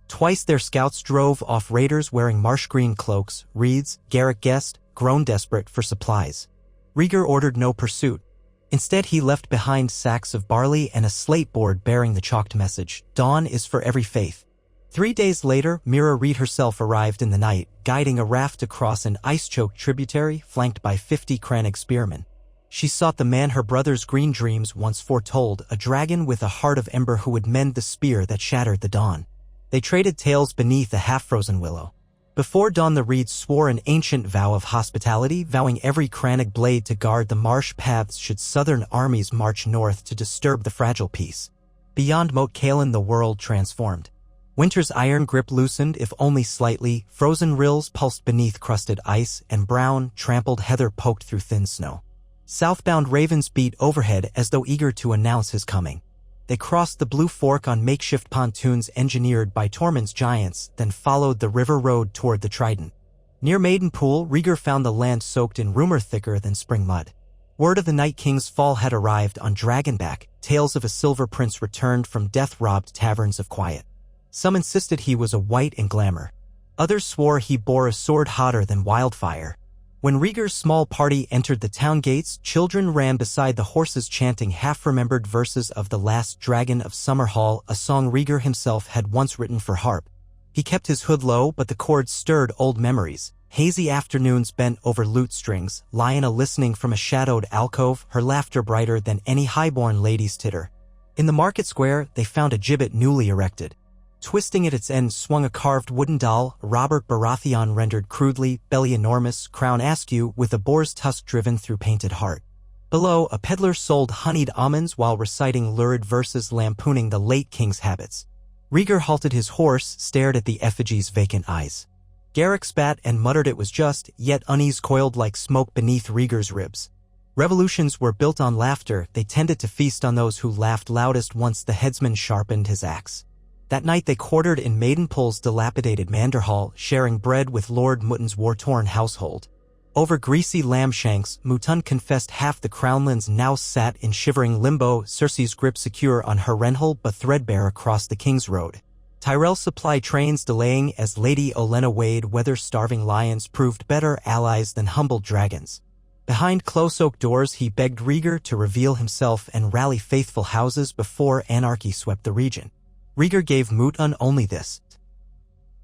Twice their scouts drove off raiders wearing marsh-green cloaks. Reeds, Garrick guessed, grown desperate for supplies. Rhaegar ordered no pursuit. Instead, he left behind sacks of barley and a slate board bearing the chalked message, "Dawn is for every faith." 3 days later, Mira Reed herself arrived in the night, guiding a raft across an ice-choked tributary flanked by 50 Crannog spearmen. She sought the man her brother's green dreams once foretold, a dragon with a heart of ember who would mend the spear that shattered the dawn. They traded tales beneath a half-frozen willow. Before dawn, the Reeds swore an ancient vow of hospitality, vowing every Crannog blade to guard the marsh paths should southern armies march north to disturb the fragile peace. Beyond Moat Cailin, the world transformed. Winter's iron grip loosened, if only slightly, frozen rills pulsed beneath crusted ice, and brown, trampled heather poked through thin snow. Southbound ravens beat overhead as though eager to announce his coming. They crossed the Blue Fork on makeshift pontoons engineered by Tormund's giants, then followed the river road toward the Trident. Near Maidenpool, Rhaegar found the land soaked in rumor thicker than spring mud. Word of the Night King's fall had arrived on Dragonback, tales of a silver prince returned from death-robbed taverns of quiet. Some insisted he was a white in glamour. Others swore he bore a sword hotter than wildfire. When Rhaegar's small party entered the town gates, children ran beside the horses chanting half-remembered verses of The Last Dragon of Summerhall, a song Rhaegar himself had once written for harp. He kept his hood low, but the chords stirred old memories. Hazy afternoons bent over lute strings, Lyanna listening from a shadowed alcove, her laughter brighter than any highborn lady's titter. In the market square, they found a gibbet newly erected. Twisting at its end swung a carved wooden doll, Robert Baratheon rendered crudely, belly enormous, crown askew, with a boar's tusk driven through painted heart. Below, a peddler sold honeyed almonds while reciting lurid verses lampooning the late king's habits. Rhaegar halted his horse, stared at the effigy's vacant eyes. Garrick spat and muttered it was just, yet unease coiled like smoke beneath Rhaegar's ribs. Revolutions were built on laughter. They tended to feast on those who laughed loudest once the headsman sharpened his axe. That night they quartered in Maidenpool's dilapidated manor hall, sharing bread with Lord Mutton's war-torn household. Over greasy lamb shanks, Mutton confessed half the crownlands now sat in shivering limbo, Cersei's grip secure on her renhal but threadbare across the King's Road. Tyrell supply trains delaying as Lady Olenna weighed whether starving lions proved better allies than humbled dragons. Behind close oak doors he begged Rhaegar to reveal himself and rally faithful houses before anarchy swept the region. Rhaegar gave Mutton only this: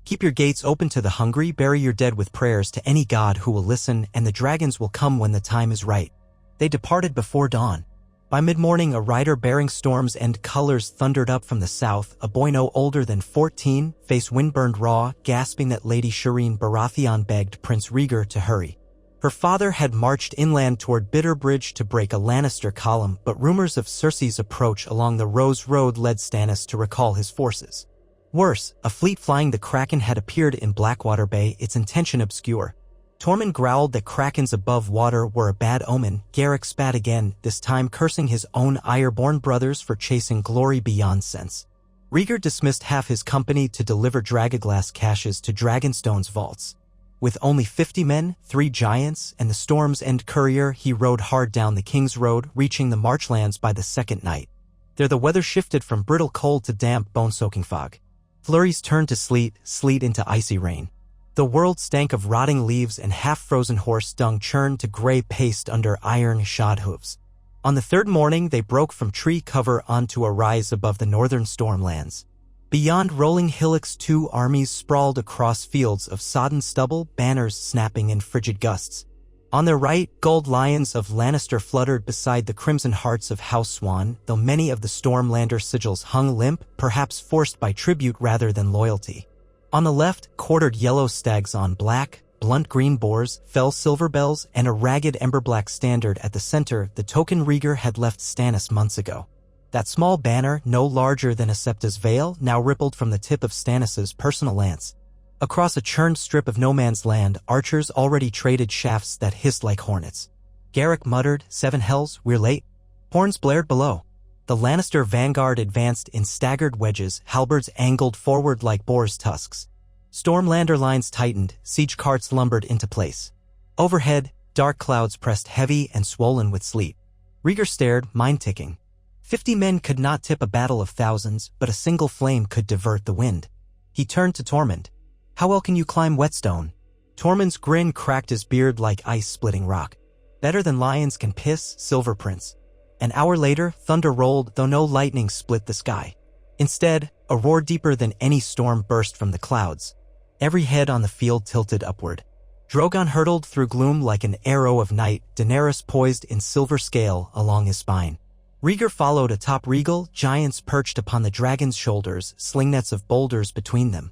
"Keep your gates open to the hungry, bury your dead with prayers to any god who will listen, and the dragons will come when the time is right." They departed before dawn. By mid-morning, a rider bearing storms and colors thundered up from the south, a boy no older than 14, face wind-burned raw, gasping that Lady Shireen Baratheon begged Prince Rhaegar to hurry. Her father had marched inland toward Bitterbridge to break a Lannister column, but rumors of Cersei's approach along the Rose Road led Stannis to recall his forces. Worse, a fleet flying the Kraken had appeared in Blackwater Bay, its intention obscure. Tormund growled that Krakens above water were a bad omen. Garrick spat again, this time cursing his own Ironborn brothers for chasing glory beyond sense. Rhaegar dismissed half his company to deliver Dragoglass caches to Dragonstone's vaults. With only 50 men, 3 giants, and the Storm's End courier, he rode hard down the King's Road, reaching the marchlands by the second night. There the weather shifted from brittle cold to damp, bone-soaking fog. Flurries turned to sleet, sleet into icy rain. The world stank of rotting leaves and half-frozen horse dung churned to gray paste under iron-shod hooves. On the third morning, they broke from tree cover onto a rise above the northern stormlands. Beyond rolling hillocks, 2 armies sprawled across fields of sodden stubble, banners snapping in frigid gusts. On their right, gold lions of Lannister fluttered beside the crimson hearts of House Swan, though many of the Stormlander sigils hung limp, perhaps forced by tribute rather than loyalty. On the left, quartered yellow stags on black, blunt green boars, fell silver bells, and a ragged ember-black standard at the center, the token Rhaegar had left Stannis months ago. That small banner, no larger than a septa's veil, now rippled from the tip of Stannis's personal lance. Across a churned strip of no man's land, archers already traded shafts that hissed like hornets. Garrick muttered, "Seven hells, we're late." Horns blared below. The Lannister vanguard advanced in staggered wedges, halberds angled forward like boar's tusks. Stormlander lines tightened, siege carts lumbered into place. Overhead, dark clouds pressed heavy and swollen with sleet. Rhaegar stared, mind ticking. 50 men could not tip a battle of thousands, but a single flame could divert the wind. He turned to Tormund. "How well can you climb Whetstone?" Tormund's grin cracked his beard like ice-splitting rock. "Better than lions can piss, Silver Prince." An hour later, thunder rolled, though no lightning split the sky. Instead, a roar deeper than any storm burst from the clouds. Every head on the field tilted upward. Drogon hurtled through gloom like an arrow of night, Daenerys poised in silver scale along his spine. Rhaegar followed atop Regal, giants perched upon the dragon's shoulders, slingnets of boulders between them.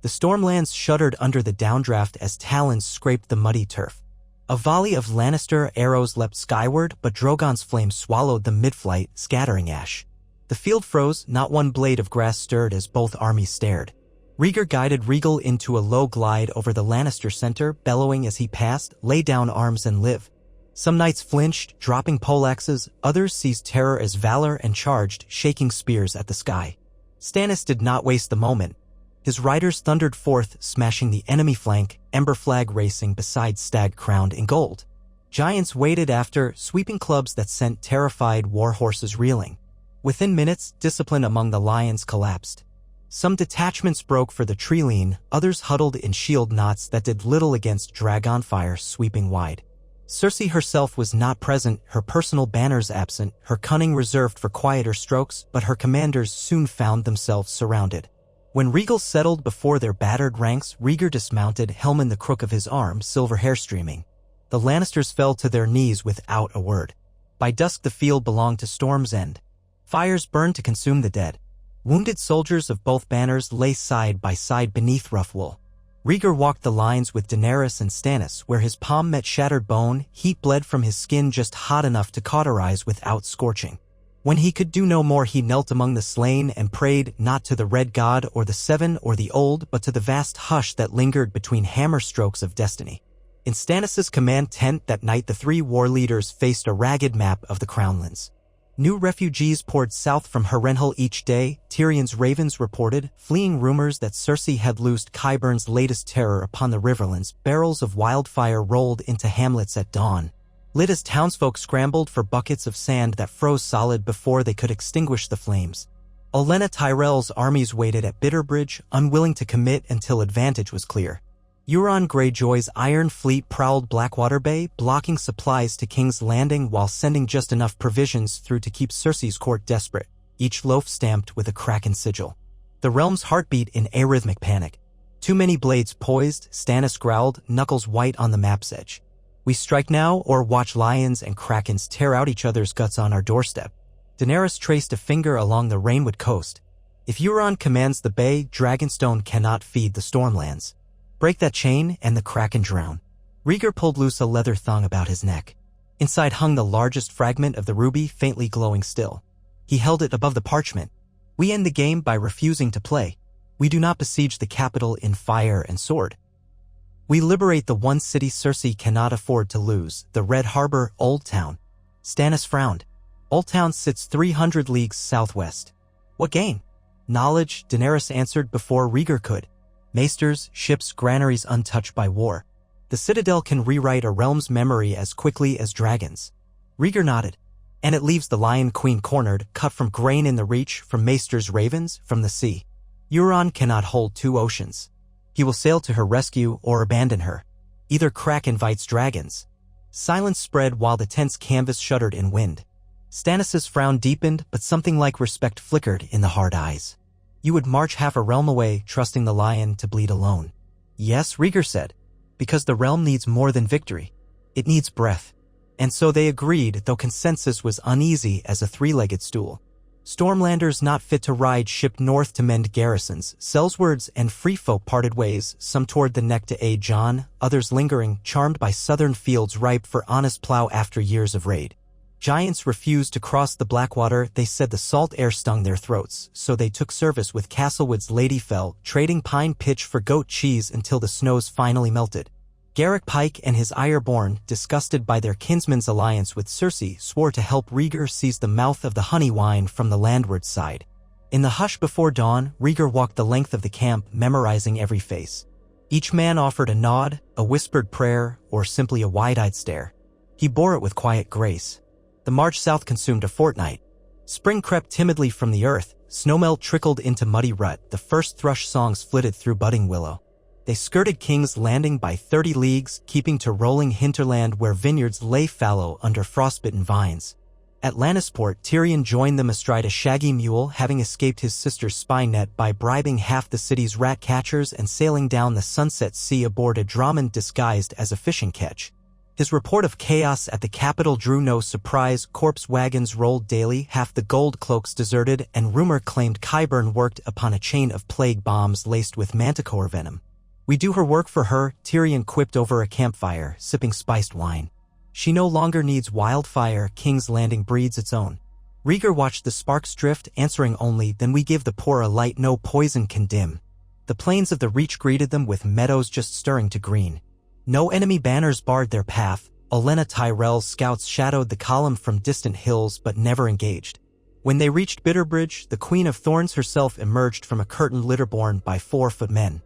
The Stormlands shuddered under the downdraft as talons scraped the muddy turf. A volley of Lannister arrows leapt skyward, but Drogon's flame swallowed them mid-flight, scattering ash. The field froze, not one blade of grass stirred as both armies stared. Rhaegar guided Regal into a low glide over the Lannister center, bellowing as he passed, "Lay down arms and live." Some knights flinched, dropping poleaxes, others seized terror as valor and charged, shaking spears at the sky. Stannis did not waste the moment. His riders thundered forth, smashing the enemy flank, ember flag racing beside stag crowned in gold. Giants waited after, sweeping clubs that sent terrified war horses reeling. Within minutes, discipline among the lions collapsed. Some detachments broke for the Treeline, others huddled in shield knots that did little against dragonfire sweeping wide. Cersei herself was not present, her personal banners absent, her cunning reserved for quieter strokes, but her commanders soon found themselves surrounded. When Regal settled before their battered ranks, Rhaegar dismounted, helm in the crook of his arm, silver hair streaming. The Lannisters fell to their knees without a word. By dusk the field belonged to Storm's End. Fires burned to consume the dead. Wounded soldiers of both banners lay side by side beneath rough wool. Rhaegar walked the lines with Daenerys and Stannis, where his palm met shattered bone, heat bled from his skin just hot enough to cauterize without scorching. When he could do no more, he knelt among the slain and prayed, not to the Red God or the Seven or the Old, but to the vast hush that lingered between hammer strokes of destiny. In Stannis' command tent that night, the three war leaders faced a ragged map of the Crownlands. New refugees poured south from Harrenhal each day, Tyrion's ravens reported, fleeing rumors that Cersei had loosed Qyburn's latest terror upon the Riverlands. Barrels of wildfire rolled into hamlets at dawn, lit as townsfolk scrambled for buckets of sand that froze solid before they could extinguish the flames. Olenna Tyrell's armies waited at Bitterbridge, unwilling to commit until advantage was clear. Euron Greyjoy's Iron Fleet prowled Blackwater Bay, blocking supplies to King's Landing while sending just enough provisions through to keep Cersei's court desperate, each loaf stamped with a Kraken sigil. The realm's heartbeat in arrhythmic panic. Too many blades poised, Stannis growled, knuckles white on the map's edge. "We strike now or watch lions and krakens tear out each other's guts on our doorstep." Daenerys traced a finger along the Rainwood coast. "If Euron commands the bay, Dragonstone cannot feed the Stormlands. Break that chain and the Kraken drown." Rhaegar pulled loose a leather thong about his neck. Inside hung the largest fragment of the ruby, faintly glowing still. He held it above the parchment. "We end the game by refusing to play. We do not besiege the capital in fire and sword. We liberate the one city Cersei cannot afford to lose, the Red Harbor, Old Town." Stannis frowned. "Old Town sits 300 leagues southwest. What gain?" "Knowledge," Daenerys answered before Rhaegar could. "Maesters, ships, granaries untouched by war. The Citadel can rewrite a realm's memory as quickly as dragons." Rhaegar nodded. "And it leaves the Lion Queen cornered, cut from grain in the reach, from Maester's ravens, from the sea. Euron cannot hold two oceans. He will sail to her rescue or abandon her. Either crack invites dragons." Silence spread while the tense canvas shuddered in wind. Stannis' frown deepened, but something like respect flickered in the hard eyes. "You would march half a realm away, trusting the lion to bleed alone." "Yes," Rhaegar said, "because the realm needs more than victory. It needs breath." And so they agreed, though consensus was uneasy as a three-legged stool. Stormlanders not fit to ride shipped north to mend garrisons. Sellswards and free folk parted ways, some toward the neck to aid Jon, others lingering, charmed by southern fields ripe for honest plow after years of raid. Giants refused to cross the Blackwater. They said the salt air stung their throats, so they took service with Castlewood's Lady Fell, trading pine pitch for goat cheese until the snows finally melted. Garrick Pike and his Ironborn, disgusted by their kinsman's alliance with Cersei, swore to help Rhaegar seize the mouth of the honey wine from the landward side. In the hush before dawn, Rhaegar walked the length of the camp, memorizing every face. Each man offered a nod, a whispered prayer, or simply a wide-eyed stare. He bore it with quiet grace. The march south consumed a fortnight. Spring crept timidly from the earth, snowmelt trickled into muddy rut, the first thrush songs flitted through budding willow. They skirted King's Landing by 30 leagues, keeping to rolling hinterland where vineyards lay fallow under frostbitten vines. At Lannisport, Tyrion joined them astride a shaggy mule, having escaped his sister's spy net by bribing half the city's rat catchers and sailing down the Sunset Sea aboard a dromon disguised as a fishing ketch. His report of chaos at the capital drew no surprise. Corpse wagons rolled daily, half the gold cloaks deserted, and rumor claimed Qyburn worked upon a chain of plague bombs laced with manticore venom. "We do her work for her," Tyrion quipped over a campfire, sipping spiced wine. "She no longer needs wildfire, King's Landing breeds its own." Rhaegar watched the sparks drift, answering only, "Then we give the poor a light no poison can dim." The plains of the Reach greeted them with meadows just stirring to green. No enemy banners barred their path. Olenna Tyrell's scouts shadowed the column from distant hills but never engaged. When they reached Bitterbridge, the Queen of Thorns herself emerged from a curtained litter borne by 4-foot men.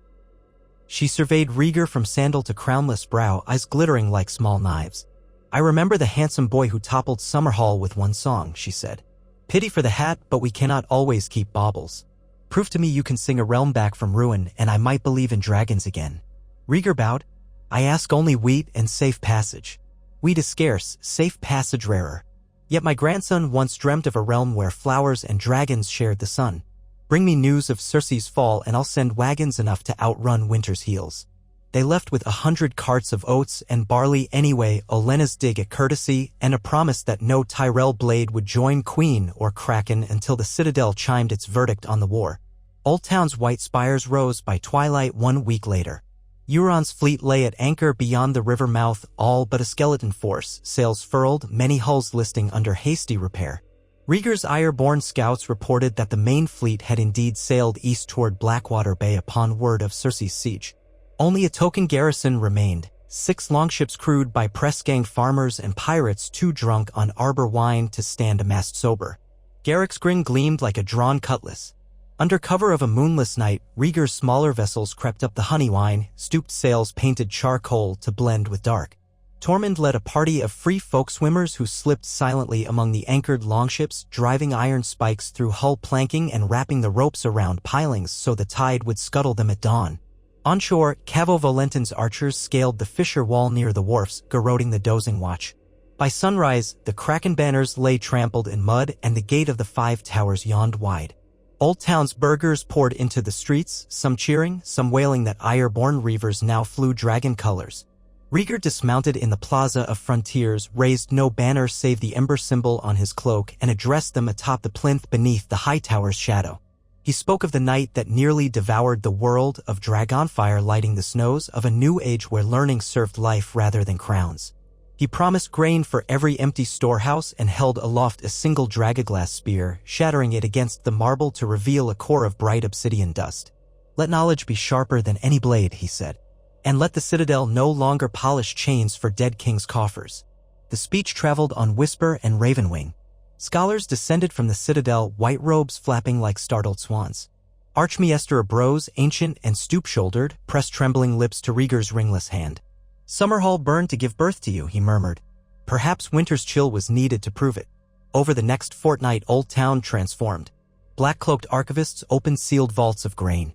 She surveyed Rhaegar from sandal to crownless brow, eyes glittering like small knives. "I remember the handsome boy who toppled Summerhall with one song," she said. "Pity for the hat, but we cannot always keep baubles. Prove to me you can sing a realm back from ruin, and I might believe in dragons again." Rhaegar bowed. "I ask only wheat and safe passage. Wheat is scarce, safe passage rarer. Yet my grandson once dreamt of a realm where flowers and dragons shared the sun. Bring me news of Cersei's fall and I'll send wagons enough to outrun winter's heels." They left with 100 carts of oats and barley anyway, Olenna's dig at courtesy, and a promise that no Tyrell blade would join Queen or Kraken until the Citadel chimed its verdict on the war. Old Town's white spires rose by twilight 1 week later. Euron's fleet lay at anchor beyond the river mouth, all but a skeleton force, sails furled, many hulls listing under hasty repair. Rhaegar's Ironborn scouts reported that the main fleet had indeed sailed east toward Blackwater Bay upon word of Cersei's siege. Only a token garrison remained, 6 longships crewed by press-ganged farmers and pirates too drunk on arbor wine to stand amassed sober. Garrick's grin gleamed like a drawn cutlass. Under cover of a moonless night, Rhaegar's smaller vessels crept up the Honeywine, stooped sails painted charcoal to blend with dark. Tormund led a party of free folk swimmers who slipped silently among the anchored longships, driving iron spikes through hull planking and wrapping the ropes around pilings so the tide would scuttle them at dawn. Onshore, Cavo Valentin's archers scaled the fissure wall near the wharfs, garroting the dozing watch. By sunrise, the Kraken banners lay trampled in mud and the gate of the 5 towers yawned wide. Old Town's burghers poured into the streets, some cheering, some wailing that Ironborn reavers now flew dragon colors. Rhaegar dismounted in the Plaza of Frontiers, raised no banner save the ember symbol on his cloak, and addressed them atop the plinth beneath the high tower's shadow. He spoke of the night that nearly devoured the world, of dragonfire lighting the snows, of a new age where learning served life rather than crowns. He promised grain for every empty storehouse and held aloft a single dragoglass spear, shattering it against the marble to reveal a core of bright obsidian dust. "Let knowledge be sharper than any blade," he said. "And let the Citadel no longer polish chains for dead kings' coffers." The speech traveled on whisper and ravenwing. Scholars descended from the Citadel, white robes flapping like startled swans. Archmaester Abrose, ancient and stoop-shouldered, pressed trembling lips to Rhaegar's ringless hand. "Summerhall burned to give birth to you," he murmured. Perhaps winter's chill was needed to prove it. Over the next fortnight, Old Town transformed. Black-cloaked archivists opened sealed vaults of grain.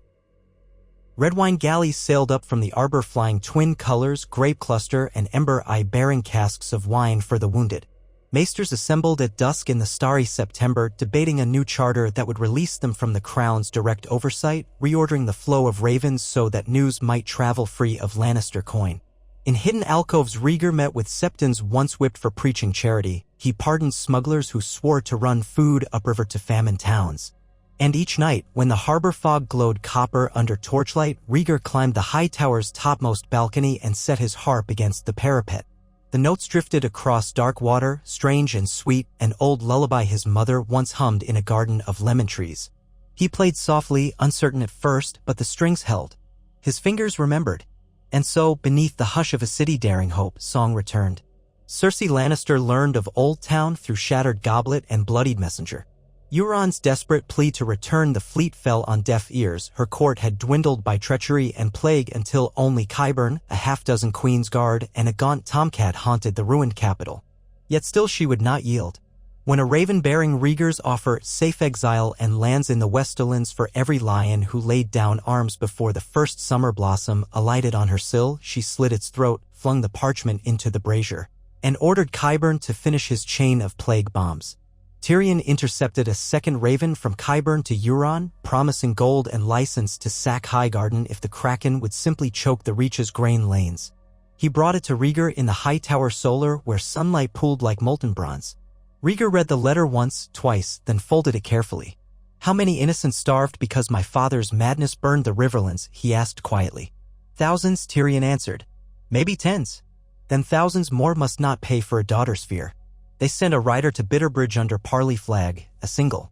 Red wine galleys sailed up from the arbor flying twin colors, grape cluster and ember eye bearing casks of wine for the wounded. Maesters assembled at dusk in the starry September, debating a new charter that would release them from the crown's direct oversight, reordering the flow of ravens so that news might travel free of Lannister coin. In hidden alcoves, Rhaegar met with septons once whipped for preaching charity. He pardoned smugglers who swore to run food upriver to famine towns. And each night, when the harbor fog glowed copper under torchlight, Rhaegar climbed the high tower's topmost balcony and set his harp against the parapet. The notes drifted across dark water, strange and sweet, an old lullaby his mother once hummed in a garden of lemon trees. He played softly, uncertain at first, but the strings held. His fingers remembered. And so, beneath the hush of a city daring hope, song returned. Cersei Lannister learned of Old Town through shattered goblet and bloodied messenger. Euron's desperate plea to return the fleet fell on deaf ears. Her court had dwindled by treachery and plague until only Qyburn, a half-dozen Queen's Guard, and a gaunt tomcat haunted the ruined capital. Yet still she would not yield. When a raven bearing Rhaegar's offer safe exile and lands in the Westerlands for every lion who laid down arms before the first summer blossom alighted on her sill, she slit its throat, flung the parchment into the brazier, and ordered Qyburn to finish his chain of plague bombs. Tyrion intercepted a second raven from Qyburn to Euron, promising gold and license to sack Highgarden if the Kraken would simply choke the Reach's grain lanes. He brought it to Rhaegar in the Hightower Solar where sunlight pooled like molten bronze. Rhaegar read the letter once, twice, then folded it carefully. "How many innocents starved because my father's madness burned the riverlands?" he asked quietly. "Thousands," Tyrion answered. "Maybe tens. Then thousands more must not pay for a daughter's fear." They sent a rider to Bitterbridge under parley flag, a single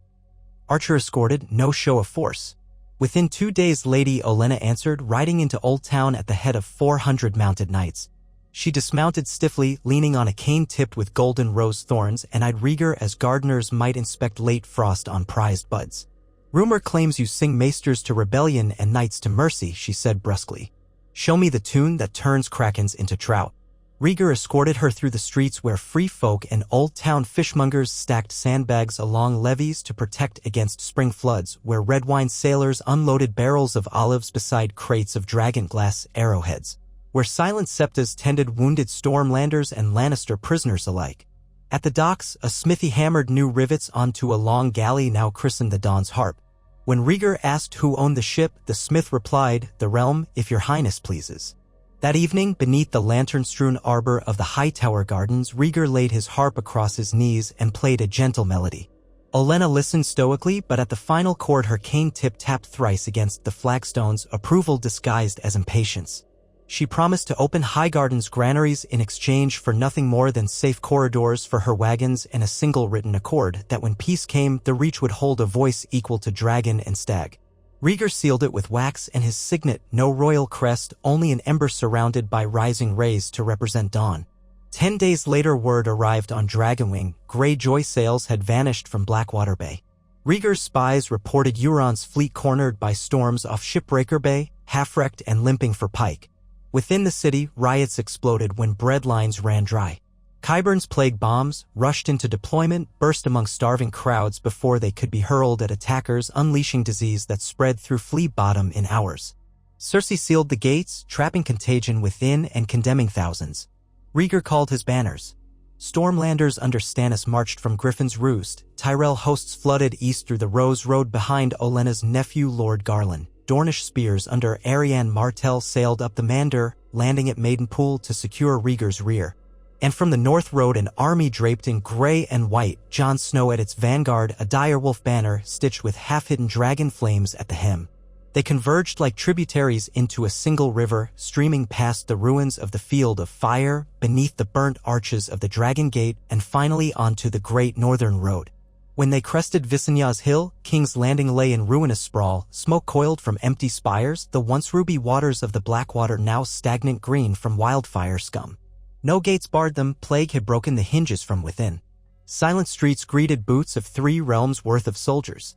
archer escorted, no show of force. Within 2 days Lady Olenna answered, riding into Old Town at the head of 400 mounted knights. She dismounted stiffly, leaning on a cane tipped with golden rose thorns, and eyed Rhaegar as gardeners might inspect late frost on prized buds. "Rumor claims you sing maesters to rebellion and knights to mercy," she said brusquely. "Show me the tune that turns krakens into trout." Rhaegar escorted her through the streets where free folk and Old Town fishmongers stacked sandbags along levees to protect against spring floods, where red wine sailors unloaded barrels of olives beside crates of dragonglass arrowheads, where silent septas tended wounded Stormlanders and Lannister prisoners alike. At the docks, a smithy hammered new rivets onto a long galley now christened the Dawn's Harp. When Rhaegar asked who owned the ship, the smith replied, "The realm, if your highness pleases." That evening, beneath the lantern-strewn arbor of the Hightower Gardens, Rhaegar laid his harp across his knees and played a gentle melody. Olenna listened stoically, but at the final chord her cane tip tapped thrice against the flagstones, approval disguised as impatience. She promised to open Highgarden's granaries in exchange for nothing more than safe corridors for her wagons and a single written accord that when peace came, the Reach would hold a voice equal to dragon and stag. Rhaegar sealed it with wax and his signet, no royal crest, only an ember surrounded by rising rays to represent dawn. 10 days later word arrived on Dragonwing, Greyjoy sails had vanished from Blackwater Bay. Rhaegar's spies reported Euron's fleet cornered by storms off Shipbreaker Bay, half-wrecked and limping for pike. Within the city, riots exploded when bread lines ran dry. Qyburn's plague bombs, rushed into deployment, burst among starving crowds before they could be hurled at attackers, unleashing disease that spread through Flea Bottom in hours. Cersei sealed the gates, trapping contagion within and condemning thousands. Rhaegar called his banners. Stormlanders under Stannis marched from Griffin's Roost. Tyrell hosts flooded east through the Rose Road behind Olenna's nephew Lord Garland. Dornish spears under Arianne Martell sailed up the Mander, landing at Maidenpool to secure Rhaegar's rear. And from the North Road an army draped in gray and white, Jon Snow at its vanguard, a direwolf banner stitched with half-hidden dragon flames at the hem. They converged like tributaries into a single river, streaming past the ruins of the Field of Fire, beneath the burnt arches of the Dragon Gate, and finally onto the Great Northern Road. When they crested Visenya's Hill, King's Landing lay in ruinous sprawl, smoke coiled from empty spires, the once ruby waters of the Blackwater now stagnant green from wildfire scum. No gates barred them, plague had broken the hinges from within. Silent streets greeted boots of 3 realms worth of soldiers.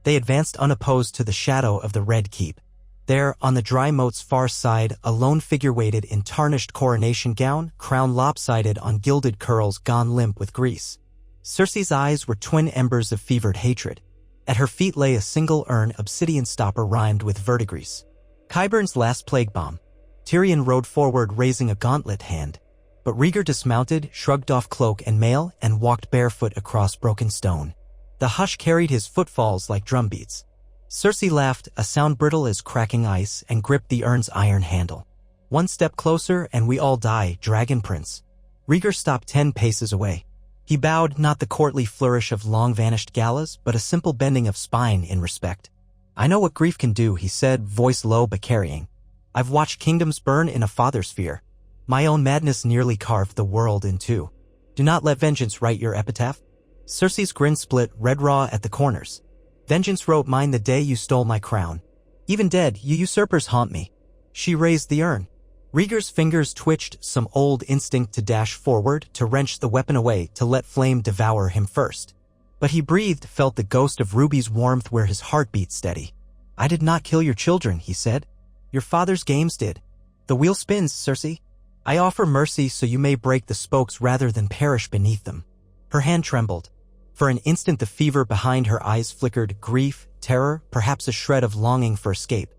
They advanced unopposed to the shadow of the Red Keep. There, on the dry moat's far side, a lone figure waited in tarnished coronation gown, crown lopsided on gilded curls gone limp with grease. Cersei's eyes were twin embers of fevered hatred. At her feet lay a single urn, obsidian stopper rhymed with verdigris. Qyburn's last plague bomb. Tyrion rode forward raising a gauntlet hand. But Rhaegar dismounted, shrugged off cloak and mail, and walked barefoot across broken stone. The hush carried his footfalls like drumbeats. Cersei laughed, a sound brittle as cracking ice, and gripped the urn's iron handle. "One step closer and we all die, Dragon Prince." Rhaegar stopped 10 paces away. He bowed, not the courtly flourish of long-vanished galas, but a simple bending of spine in respect. "I know what grief can do," he said, voice low but carrying. "I've watched kingdoms burn in a father's fear. My own madness nearly carved the world in two. Do not let vengeance write your epitaph. Cersei's grin split red raw at the corners. Vengeance wrote mine the day you stole my crown. Even dead, you usurpers haunt me. She raised the urn. Rhaegar's fingers twitched, some old instinct to dash forward, to wrench the weapon away, to let flame devour him first. But he breathed, felt the ghost of Ruby's warmth where his heart beat steady. I did not kill your children, he said. Your father's games did. The wheel spins, Cersei. I offer mercy so you may break the spokes rather than perish beneath them. Her hand trembled. For an instant the fever behind her eyes flickered, grief, terror, perhaps a shred of longing for escape.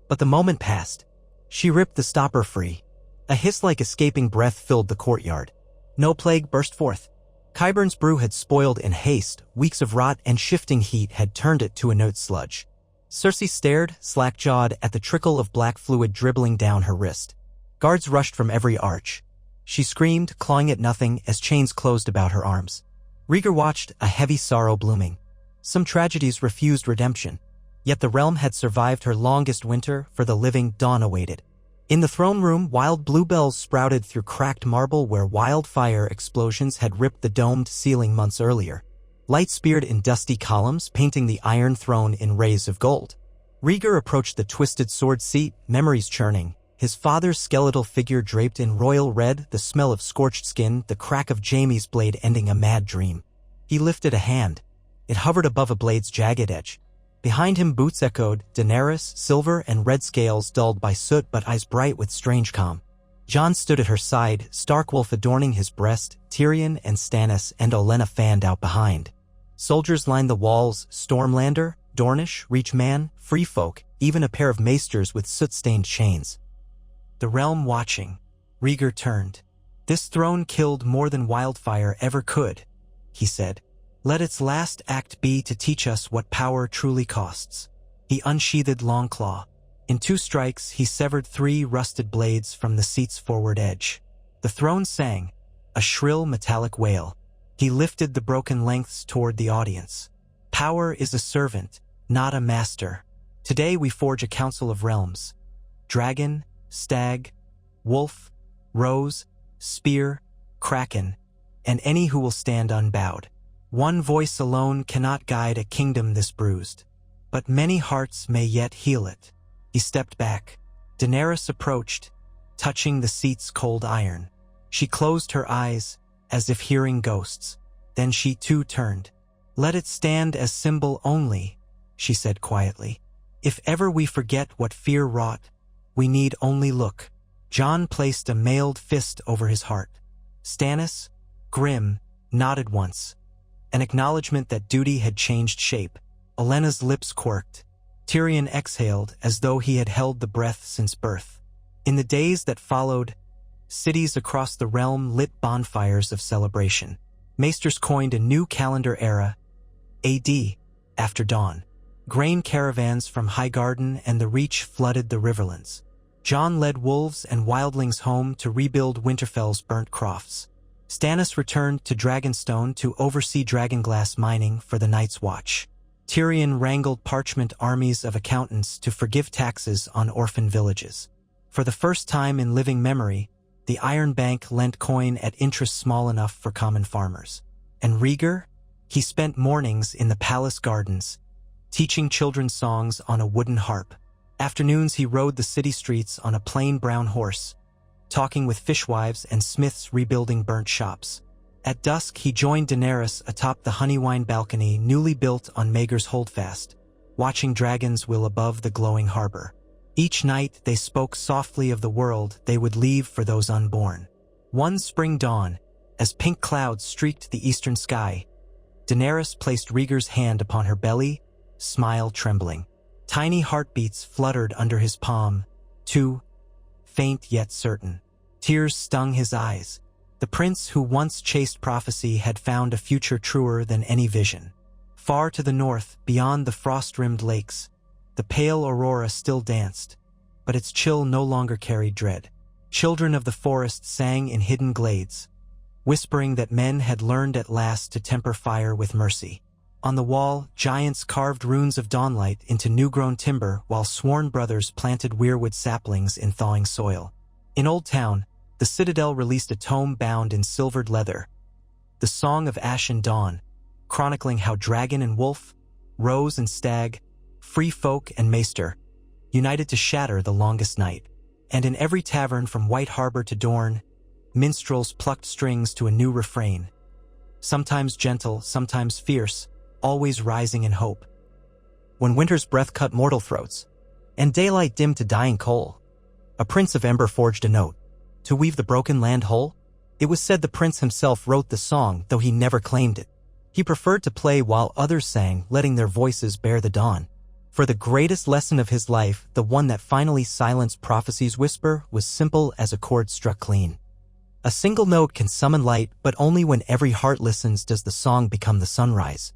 But the moment passed. She ripped the stopper free. A hiss like escaping breath filled the courtyard. No plague burst forth. Qyburn's brew had spoiled in haste, weeks of rot and shifting heat had turned it to inert sludge. Cersei stared, slack-jawed, at the trickle of black fluid dribbling down her wrist. Guards rushed from every arch. She screamed, clawing at nothing, as chains closed about her arms. Rhaegar watched, a heavy sorrow blooming. Some tragedies refused redemption. Yet the realm had survived her longest winter, for the living dawn awaited. In the throne room, wild bluebells sprouted through cracked marble where wildfire explosions had ripped the domed ceiling months earlier. Light speared in dusty columns, painting the Iron Throne in rays of gold. Rhaegar approached the twisted sword seat, memories churning. His father's skeletal figure draped in royal red, the smell of scorched skin, the crack of Jaime's blade ending a mad dream. He lifted a hand. It hovered above a blade's jagged edge. Behind him boots echoed, Daenerys, silver and red scales dulled by soot but eyes bright with strange calm. Jon stood at her side, Starkwolf adorning his breast, Tyrion and Stannis and Olenna fanned out behind. Soldiers lined the walls, Stormlander, Dornish, Reachman, free folk, even a pair of maesters with soot-stained chains. The realm watching. Rhaegar turned. This throne killed more than wildfire ever could, he said. Let its last act be to teach us what power truly costs. He unsheathed Longclaw. In 2 strikes, he severed 3 rusted blades from the seat's forward edge. The throne sang, a shrill metallic wail. He lifted the broken lengths toward the audience. Power is a servant, not a master. Today we forge a council of realms. Dragon, stag, wolf, rose, spear, kraken, and any who will stand unbowed. One voice alone cannot guide a kingdom this bruised, but many hearts may yet heal it. He stepped back. Daenerys approached, touching the seat's cold iron. She closed her eyes, as if hearing ghosts. Then she too turned. Let it stand as symbol only, she said quietly. If ever we forget what fear wrought, we need only look. Jon placed a mailed fist over his heart. Stannis, grim, nodded once. An acknowledgement that duty had changed shape. Olenna's lips quirked. Tyrion exhaled as though he had held the breath since birth. In the days that followed, cities across the realm lit bonfires of celebration. Maesters coined a new calendar era, AD, after dawn. Grain caravans from Highgarden and the Reach flooded the riverlands. Jon led wolves and wildlings home to rebuild Winterfell's burnt crofts. Stannis returned to Dragonstone to oversee dragonglass mining for the Night's Watch. Tyrion wrangled parchment armies of accountants to forgive taxes on orphan villages. For the first time in living memory, the Iron Bank lent coin at interest small enough for common farmers. And Rhaegar? He spent mornings in the palace gardens, teaching children songs on a wooden harp. Afternoons he rode the city streets on a plain brown horse, talking with fishwives and smiths rebuilding burnt shops. At dusk he joined Daenerys atop the Honeywine balcony newly built on Maegor's Holdfast, watching dragons wheel above the glowing harbor. Each night they spoke softly of the world they would leave for those unborn. One spring dawn, as pink clouds streaked the eastern sky, Daenerys placed Rhaegar's hand upon her belly, smile trembling. Tiny heartbeats fluttered under his palm, 2, faint yet certain. Tears stung his eyes. The prince who once chased prophecy had found a future truer than any vision. Far to the north, beyond the frost-rimmed lakes, the pale aurora still danced, but its chill no longer carried dread. Children of the forest sang in hidden glades, whispering that men had learned at last to temper fire with mercy. On the wall, giants carved runes of dawnlight into new-grown timber while sworn brothers planted weirwood saplings in thawing soil. In Old Town, the Citadel released a tome bound in silvered leather, the Song of Ash and Dawn, chronicling how dragon and wolf, rose and stag, free folk and maester, united to shatter the longest night. And in every tavern from White Harbor to Dorne, minstrels plucked strings to a new refrain, sometimes gentle, sometimes fierce, always rising in hope. When winter's breath cut mortal throats, and daylight dimmed to dying coal, a prince of ember forged a note, to weave the broken land whole. It was said the prince himself wrote the song, though he never claimed it. He preferred to play while others sang, letting their voices bear the dawn. For the greatest lesson of his life, the one that finally silenced prophecy's whisper, was simple as a chord struck clean. A single note can summon light, but only when every heart listens does the song become the sunrise.